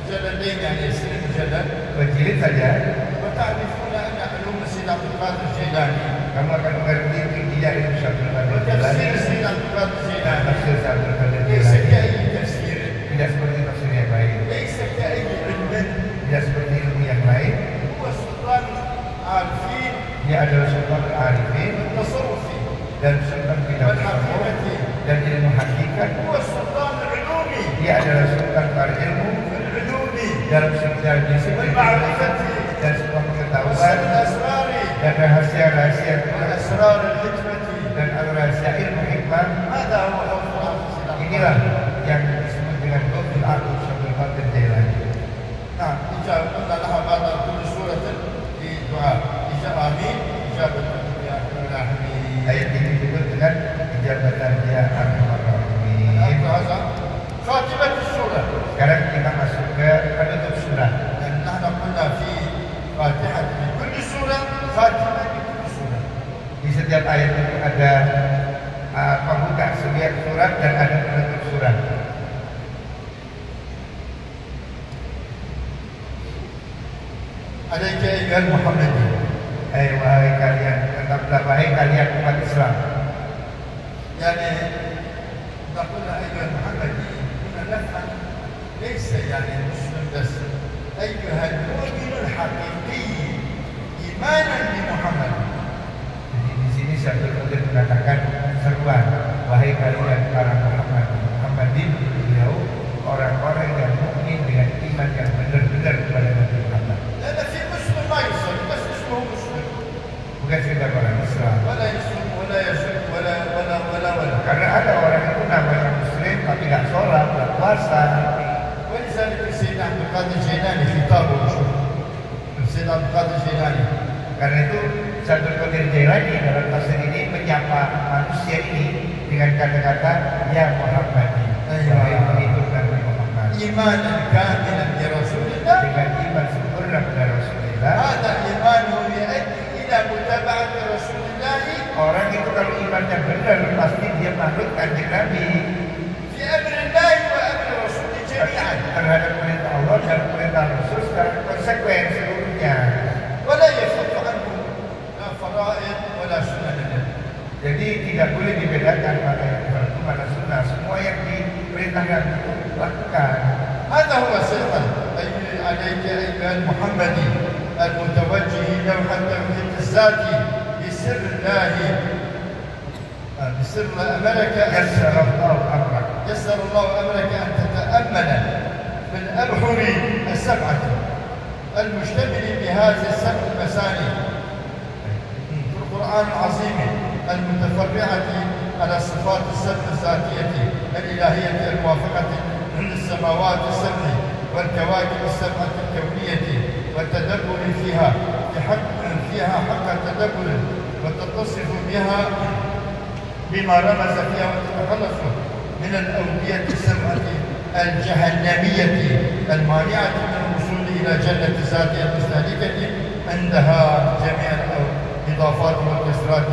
مجلدين يعني 20 مجلد berjilid saja, وتعرفون أن علوم السيد عبد القادر الجيلاني kamu akan mengerti tingginya ilmu Syaikhul Qadir وتفسير Jilani السيد عبد القادر dan الجيلاني tafsir Syaikhul Qadir ليس Jilani كأي تفسير، tidak seperti tafsir yang lain, ليس كأي علم. tidak seperti ilmu yang lain. هو سلطان العارفين Dia adalah sultan arifin التصوفي dan sultan bidang tasawuf والحقيقة. dan ilmu hakikat. هو السلطان العلومي Dia adalah sultan para ilmu العلومي dalam segala disiplin والمعرفة dan semua pengetahuan والأسرار dan rahasia-rahasia والأسرار الحكمة. dan rahasia ilmu hikmah. هذا هو القرآن السيد عبد Inilah القادر. yang disebut dengan Qaul Aqu Syaikhul Qadir Jilani. نعم إجابة قلنا لها بعد كل سورة في دعاء إجابة آمين إجابة يا رب العالمين. Ayat ini disebut dengan ijabatan dia Arhamar Rahimin. هذا خاتمة السورة. Sekarang kita masuk ke penutup surah. يعني نحن قلنا في فاتحة من كل سورة خاتمة لكل سورة. Di setiap ayat itu ada pembuka setiap surat dan ada penutup surat. عليك أيها المحمدي. Wahai kalian, tetaplah wahai kalian umat Islam. يعني إذا قلنا أيها المحمدي هنا نفهم ليس يعني المسلم بس، أيها المؤمن الحقيقي إيمانا بمحمد. Jadi di sini Syaikhul Qadir mengatakan seruan, wahai kalian para Muhammadin, beliau orang-orang yang mukmin dengan iman yang benar-benar kepada Nabi Muhammad. لأن في مسلم ما يصلي بس اسمه مسلم، Bukan sekedar orang Islam. ولا يصوم ولا يصوم ولا. Karena ada orang itu namanya Muslim tapi nggak sholat, nggak puasa. ولذلك سيدنا عبد القادر الجيلاني في كتابه شوف سيدنا عبد القادر الجيلاني Karena itu Syaikhul Qadir Jilani dalam tafsir ini menyapa manusia ini dengan kata-kata Ya Muhammadi, wahai pengikut Nabi Muhammad, إيمانا كاملا برسول الله. dengan iman sempurna kepada Rasulullah. هذا إيمانه يؤدي إلى متابعة رسول الله orang itu kalau imannya benar pasti dia manut kanjeng Nabi. في أمر الله وأمر رسوله جميعا. Terhadap perintah Allah dan perintah Rasul secara konsekuen seluruhnya. ولا يفت عنه لا فرائض ولا سنن. Jadi tidak boleh dibedakan mana yang fardu mana sunnah. Semua yang diperintahkan itu lakukan. هذا هو السلطة عليك أيها المحمدي المتوجه لوحة التوحيد الذاتي بسر الله بسر أمرك يسر الله أمرك. يسر الله أمرك أن تتأمل في الأبحر السبعة المشتمل بهذه السبع المساني في القرآن العظيم المتفرعة على الصفات السبع الذاتية الإلهية الموافقة للسماوات السبع والكواكب السبعة الكونية والتدبر فيها حق التدبر وتتصف بها بما رمز فيها وتتخلص من الأودية السبعة الجهنمية المانعة من الوصول إلى جنة ذاتها المستهلكة عندها جميع الإضافات والكسرات.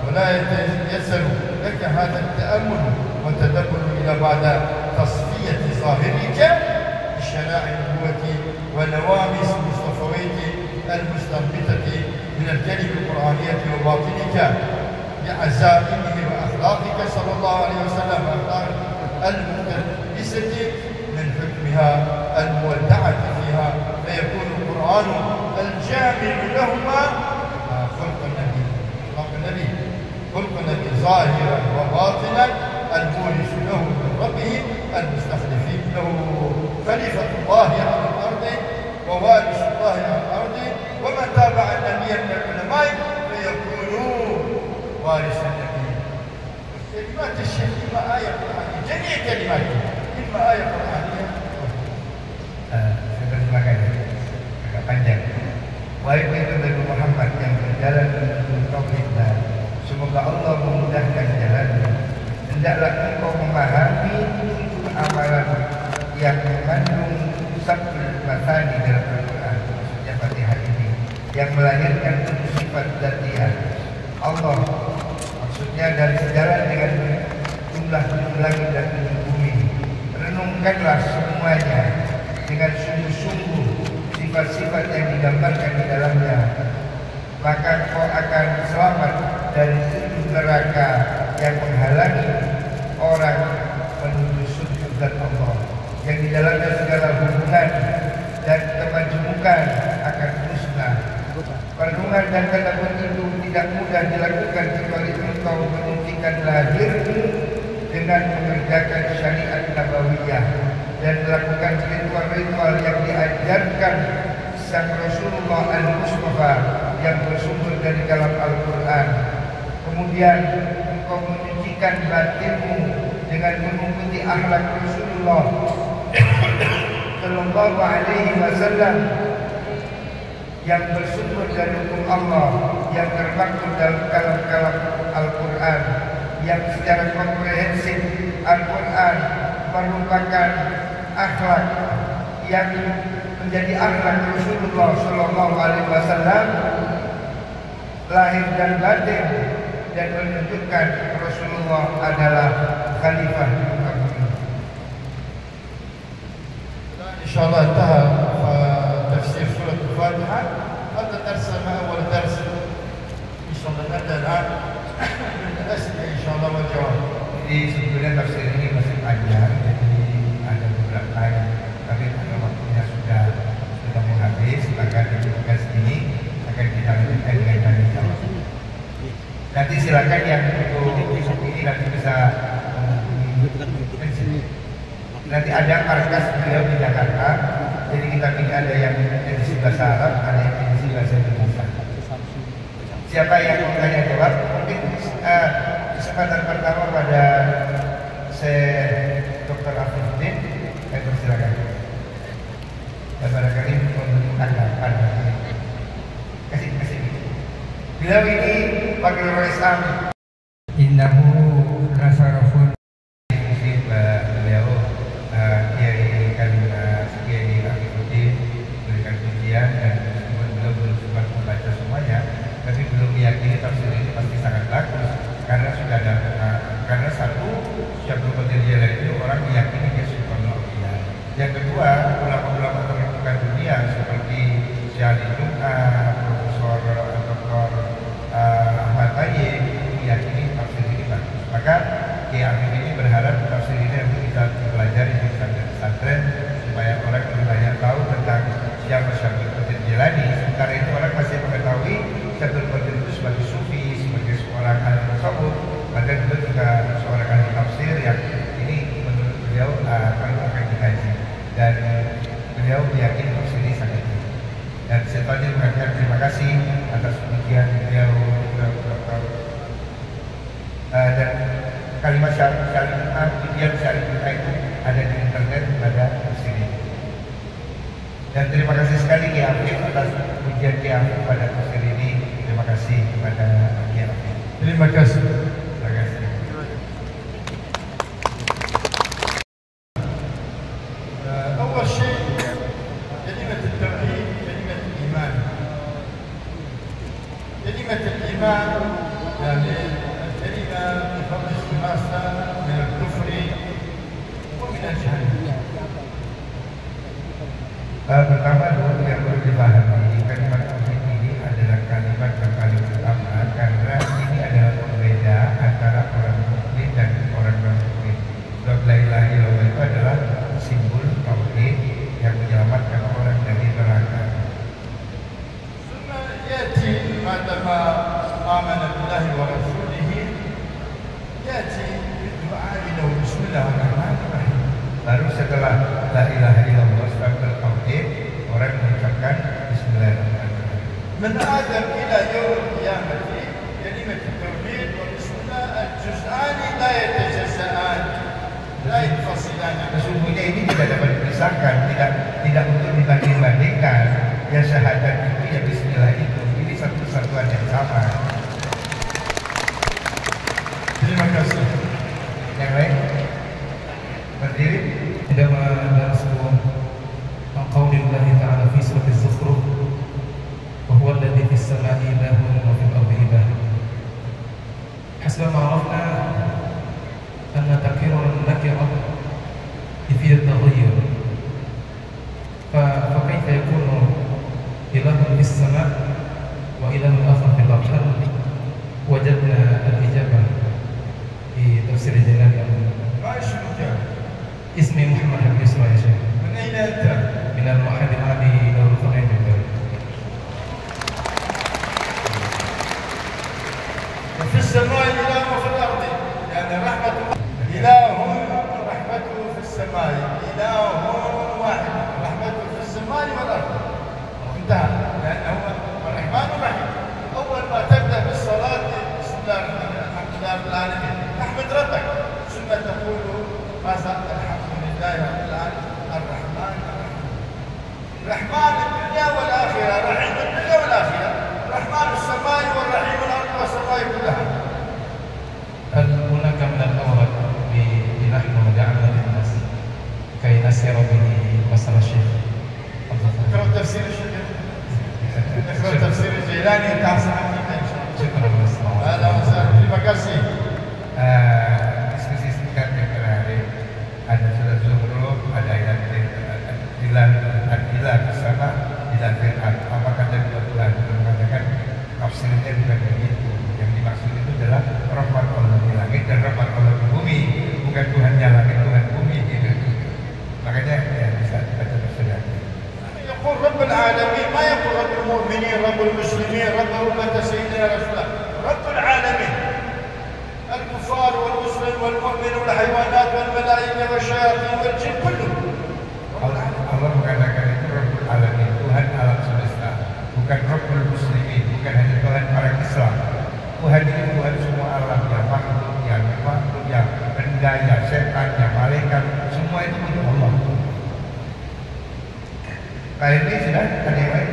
ولا يتيسر لك هذا التأمل والتدبر إلى بعد تصفية ظاهرك بشرائع النبوة ونواميس المصطفوية المستنبطة من الكلمة القرآنية وباطنك بعزائمه وأخلاقك صلى الله عليه وسلم أخلاق المقتبسة من حكمها المودعة فيها فيكون القرآن الجامع لهما خلق النبي خلق النبي ظاهرا وباطنا المورث له من ربه المستخلفين له خليفة الله على الأرض ووارث الله على الأرض ومن تابع النبي من العلماء فيكونوا وارث النبي. كلمات الشيخ إما آية قرآنية جميع كلماته إما آية قرآنية. Saya terjemahkan agak panjang. Wahai Nabi Muhammad yang berjalan menuju tauhidlah, semoga Allah memudahkan jalanmu. Hendaklah engkau memahami amalan yang mengandung sabdul masani dalam Al-Quran, maksudnya Fatihah ini, yang melahirkan sifat dzatiyah Allah, maksudnya dari sejalan dengan jumlah langit dan bumi. Renungkanlah semuanya dengan sungguh-sungguh sifat-sifat yang digambarkan di dalamnya, maka kau akan selamat dari 7 neraka yang menghalangi orang menuju surga Allah, yang di dalamnya segala hubungan dan kemajemukan akan musnah. Perenungan dan tadabbur itu tidak mudah dilakukan kecuali engkau menyuntikkan lahirmu dengan mengerjakan syariat nabawiyah dan melakukan ritual-ritual yang diajarkan sang Rasulullah al-Mustafa yang bersumber dari dalam Al-Quran. Kemudian engkau menyucikan batinmu dengan mengikuti akhlak Rasulullah Sallallahu Alaihi Wasallam yang bersumber dari hukum Allah yang termaktub dalam kalam-kalam Al-Quran, yang secara komprehensif Al-Quran merupakan akhlak yang menjadi akhlak Rasulullah Sallallahu Alaihi Wasallam lahir dan batin, dan menunjukkan Rasulullah adalah khalifah. InsyaAllah انتهى تفسير سورة الفاتحة. هذا درسنا أول درس إن شاء الله نبدأ الآن من الأسئلة إن شاء الله والجواب. Jadi sebetulnya tafsir ini masih panjang, jadi ada beberapa yang, tapi karena waktunya sudah mau habis, maka di tugas ini akan kita lanjutkan dengan tanya jawab. Nanti silakan yang untuk ini nanti bisa nanti ada markas beliau di Jakarta, jadi kita pilih ada yang edisi bahasa Arab, ada yang edisi bahasa Indonesia. Siapa yang mau tanya jawab? Mungkin kesempatan pertama pada Dr. Afifuddin, saya persilakan. Dan barangkali untuk tanggapan. Kasih. Beliau ini wakil Islam. Innahu nasarafun. Beliau Kiai Afifuddin memberikan pujian, dan meskipun beliau belum sempat membaca semuanya, tapi belum meyakini tafsir ini pasti sangat laku. kasih atas pujian beliau. Dan kalimat pujian syari kita itu ada di internet pada sini. Dan terima kasih sekali Ki Afif atas pujian Ki Afif pada kusir ini. Terima kasih kepada Ki Afif. Terima kasih. Terima kasih. أول شيء كلمة التوحيد كلمة الإيمان. كلمة الإيمان يعني الكلمة تخرج الناس من الكفر ومن الجهل. Pertama dulu yang perlu dipahami, kalimat tauhid ini adalah kalimat yang paling utama karena ini adalah pembeda antara orang mukmin dan orang non-mukmin. Sebab la ilaha illallah itu adalah simbol tauhid yang menyelamatkan orang dari neraka. ثم يأتي بعدما آمن بالله ورسوله يأتي بالدعاء له بسم الله الرحمن الرحيم. Baru setelah la ilaha illallah sebagai tauhid, orang mengucapkan bismillahirrahmanirrahim. من آدم إلى يوم القيامة كلمة التوحيد وبسم الله الجزءان لا يتجزأان لا ينفصلان. Sesungguhnya ini tidak dapat dipisahkan, tidak untuk dibanding-bandingkan. Ya syahadat itu, ya bismillah itu, ini satu kesatuan yang sama. Terima kasih. Yang lain berdiri. عندما درست عن قول الله تعالى في سورة الزخرف وهو الذي في السماء إله وفي الأرض إله. حسب ما عرفنا أن تكرير النكرة يفيد التغير، فكيف يكون إله في السماء وإله آخر في الأرض؟ هل وجدنا الإجابة في تفسير الجلالي؟ ما اسمك؟ اسمي محمد حبيب إسماعيل شيخ. من أين أنت؟ من المعهد العالي دار القرآن الكريم. وفي السماء إله وفي الأرض، يعني رحمة إله رحمته في السماء، إله واحد رحمته في السماء والأرض. انتهى، لأنه الرحمن الرحيم. أول ما تبدأ بالصلاة بسم الله الرحمن الرحيم الحمد لله رب العالمين، تحمد ربك، ثم تقول ماذا؟ الحمد لله رب العالمين الرحمن الرحيم. رحمن الدنيا والآخرة، رحيم الدنيا والآخرة، رحمن السماء والرحيم الأرض والسماء كلها. هل هناك من الأوراد نحن جعلنا للناس كي نسير به مثل الشيخ؟ اقرأ تفسير الشيخ، اقرأ تفسير الجيلاني تعصب عنك إن شاء الله. شكرا لله. أهلا وسهلا، terima kasih. Diskusi singkat yang terakhir, ada surat Zuhruf, ada ayat Al-Ilah bersama Ilah Fir'at. Apa kata dua Tuhan? Itu mengatakan tafsirnya bukan begitu. Yang dimaksud itu adalah rahmat Allah di langit dan rahmat Allah di bumi, bukan Tuhannya langit, Tuhan bumi gitu. Makanya ya bisa dibaca tafsirnya. يقول رب العالمين، ما يقول رب المؤمنين، رب المسلمين، رب أمة سيدنا رسول الله، رب العالمين. الكفار والمسلم والمؤمن والحيوانات والملائكة والشياطين والجن كله. Allah mengatakan itu Rabbul Alamin, Tuhan alam semesta, bukan Rabbul Muslimin, bukan hanya Tuhan orang Islam. Tuhan ini Tuhan semua alam, yang makhluk, yang benda, yang setan, yang malaikat, semua itu untuk Allah. Kali ini sudah ada yang lain?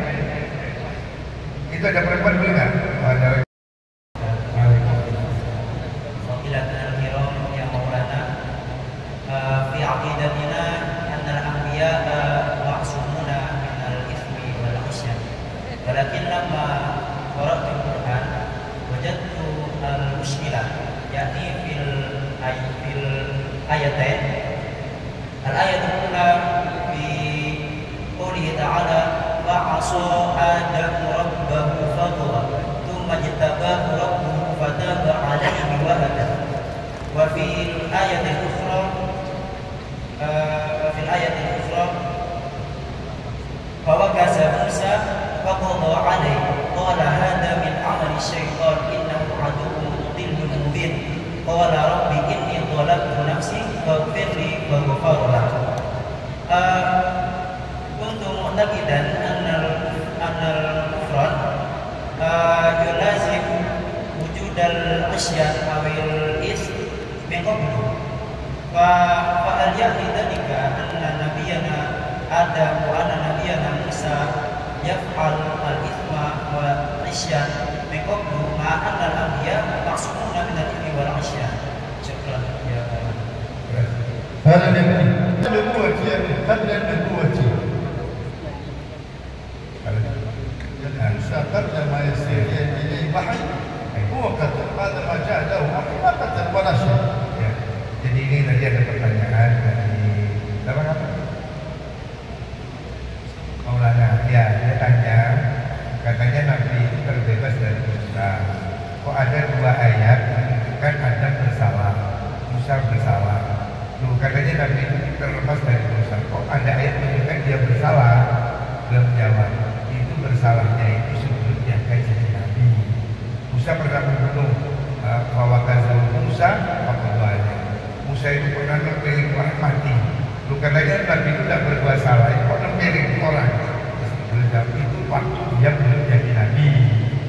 Itu ada perempuan boleh nggak? Oh, ada. في عقيدتنا أن الأنبياء معصومون من الإثم والعصيان، ولكن لما قرأت القرآن وجدت المشكلة يعني في الآيتين. الآية الأولى في قوله تعالى فعصى آدم ربه فغوى ثم اجتباه ربه فتاب عليه وهدى. وفي الآية الأخرى فوكز موسى فقضى عليه قال هذا من عمل الشيطان إنه عدو مضل مبين قال رب إني ظلمت نفسي فاغفر لي فغفر له. كنت معتقدا أن الكفران isyan awil is min qablu. Fa al ya'ni dzalika anna nabiyyana Adam wa anna nabiyyana Musa yaf'al al-ithma wa isyan min qablu ma anna al-anbiya ma'sumuna min al-ithmi wal isyan. Syukran ya Allah. هذا النبوة قبل النبوة موسى قبل ما يصير إليه وحي هو قتل هذا ما جاء له وحي ما قتل ولا شيء. Jadi ini tadi ada pertanyaan dari apa? Maulana, ya dia tanya, katanya Nabi itu terbebas dari dosa. Kok ada dua ayat menunjukkan Adam bersalah, Musa bersalah. Loh, katanya Nabi itu terlepas dari dosa. Kok ada ayat menunjukkan dia bersalah? Belum jawab. Itu bersalahnya itu sebelum dia jadi Nabi. Musa pernah membunuh bahwa Gazal Musa apa doanya? Musa itu pernah memilih orang mati. Loh, katanya Nabi itu tidak berbuat salah. Kok memilih orang? Belum jawab. Itu waktu dia belum jadi Nabi.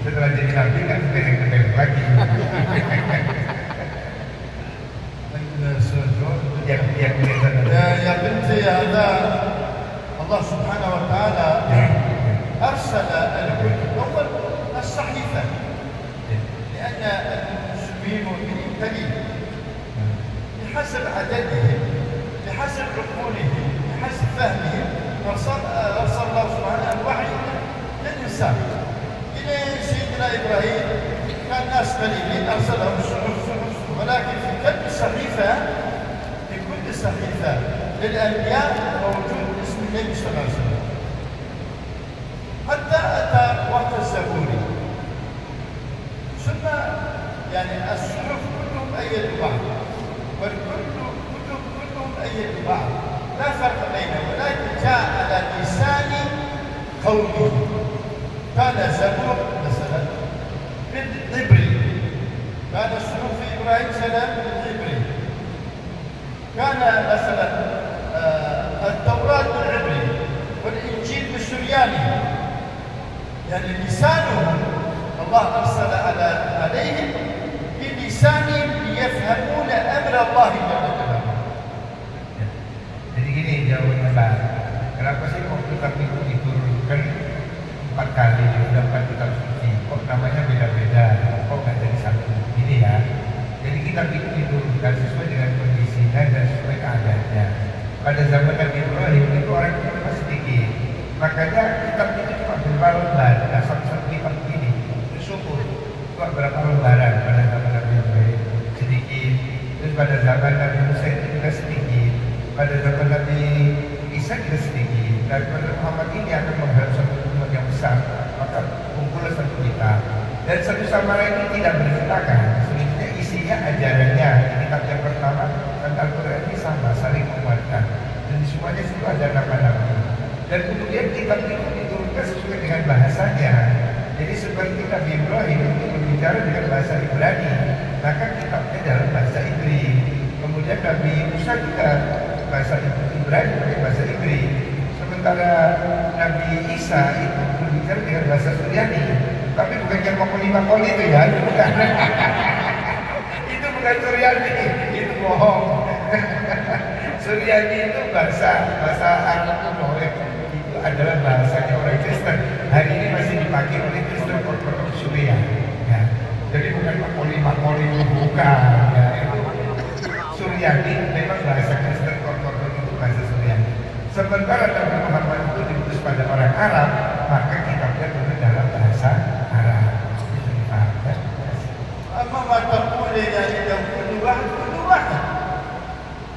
Setelah jadi Nabi kan memilih lagi. يا بنتي هذا الله سبحانه وتعالى أرسل الكتب أول الصحيفة لأن المسلمين مؤمنين قليل بحسب عددهم بحسب عقولهم بحسب فهمهم أرسل الله سبحانه الوحي للإنسان إلى سيدنا إبراهيم كان ناس قليلين أرسلهم الصحف ولكن في كل صحيفة للأنبياء موجود اسم النبي صلى الله عليه وسلم حتى أتى وقت الزبوري ثم يعني الصحف كلهم أيدوا بعض والكتب كلهم أيدوا بعض لا فرق بينهم ولكن جاء على لسان قومه كان زبور مثلا بالعبري كان الصحف في إبراهيم سلام بالعبري كان مثلا التوراة بالعبري والإنجيل بالسرياني يعني لسانهم الله أرسل عليهم بلسانهم ليفهمون أمر الله جل وعلا. Jadi gini jawabannya Mbak, kenapa sih kok kitab itu diturunkan 4 kali udah 4 kitab suci, kok namanya beda-beda, kok nggak jadi satu? Gini ya, jadi kitab itu diturunkan sesuai dengan kondisinya dan sesuai keadaannya. Pada zaman Nabi Ibrahim itu orang itu cuma sedikit, makanya kitab itu cuma beberapa lembar. Nah, satu kitab ini syukur cuma berapa lembaran pada zaman Nabi Ibrahim sedikit. Terus pada zaman Nabi Musa itu juga sedikit, pada zaman Nabi Isa juga sedikit. Dan pada Muhammad ini akan menghadap satu umat yang besar, maka kumpullah satu kitab. Dan satu sama lain ini tidak bertentangan. Sebenarnya isinya ajarannya di kitab yang pertama dan Al-Quran ini sama, saling menguatkan. Dan di semuanya situ ada nama Nabi. Dan kemudian kitab itu diturunkan sesuai dengan bahasanya. Jadi seperti Nabi Ibrahim itu berbicara dengan bahasa Ibrani, maka kitabnya dalam bahasa Ibri. Kemudian Nabi Musa juga bahasa Ibrani pakai bahasa Ibri. Sementara Nabi Isa itu berbicara dengan bahasa Suryani, tapi bukan yang makoli itu ya, itu bukan. Itu bukan Suryani, itu bohong. Suryani itu bahasa Arab kuno, itu adalah bahasanya orang Kristen. Hari ini masih dipakai oleh Kristen Ortodoks Suria. Ya. Jadi bukan makoli bukan. Ya. Itu Suryani memang bahasa Kristen Ortodoks itu bahasa Suryani. Sementara Nabi Muhammad itu diutus pada orang Arab, maka kitabnya turun dalam bahasa Arab. Itu dipahami. أما ما تقول يعني لو كل واحد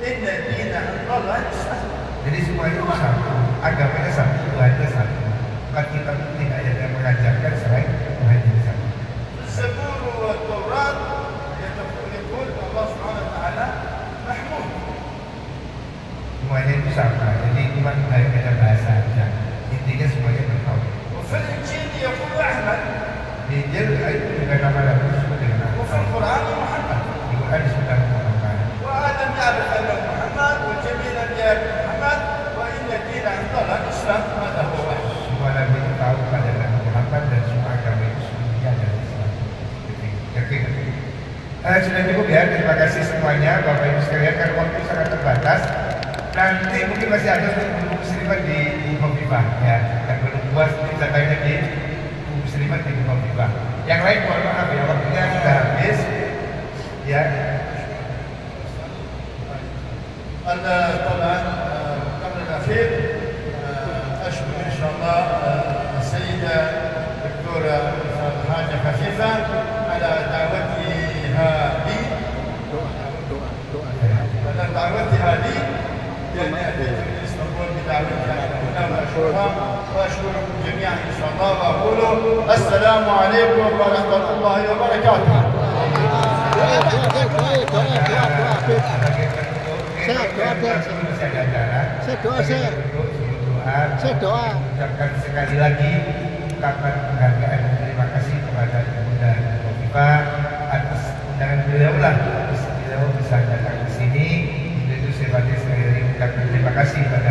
إن الدين عند الله الإسلام. Jadi semuanya itu satu, agamanya satu, Tuhannya satu. Maka kitab itu tidak ada yang mengajarkan selain Tuhannya satu. الزبور والتوراة يقول الله سبحانه وتعالى محمود. Semuanya itu sama, jadi cuma beda bahasa aja. Intinya semuanya bertauhid. وفي الإنجيل يقول أحمد. Di Injil itu juga nama Nabi disebut dengan وفي القرآن محمد. Di Quran disebut Muhammad. وآدم يعرف أنه محمد والجميع يعرف محمد وإن الدين عند الله الإسلام هذا هو واحد. Semua Nabi itu tahu Sudah cukup ya, terima kasih semuanya Bapak Ibu sekalian, karena waktu sangat terbatas. Nanti mungkin masih ada Ibu Muslimat di Bukhofifah ya, dan belum puas bisa tanya di Ibu Muslimat di Bukhofifah. Yang lain mohon maaf ya, waktunya sudah habis ya. طبعا قبل الأخير أشكر إن شاء الله السيدة الدكتورة الحاجة خفيفة على دعوتها لي لأن أتيت من اسطنبول بدعوتها هنا وأشكرها وأشكركم جميعا إن شاء الله وأقول السلام عليكم ورحمة الله وبركاته. Saya doa ucapkan sekali lagi ungkapan penghargaan dan terima kasih kepada Bunda Khofifah atas undangan beliau lah, beliau bisa datang ke sini. Untuk itu saya sekali lagi ucapkan terima kasih pada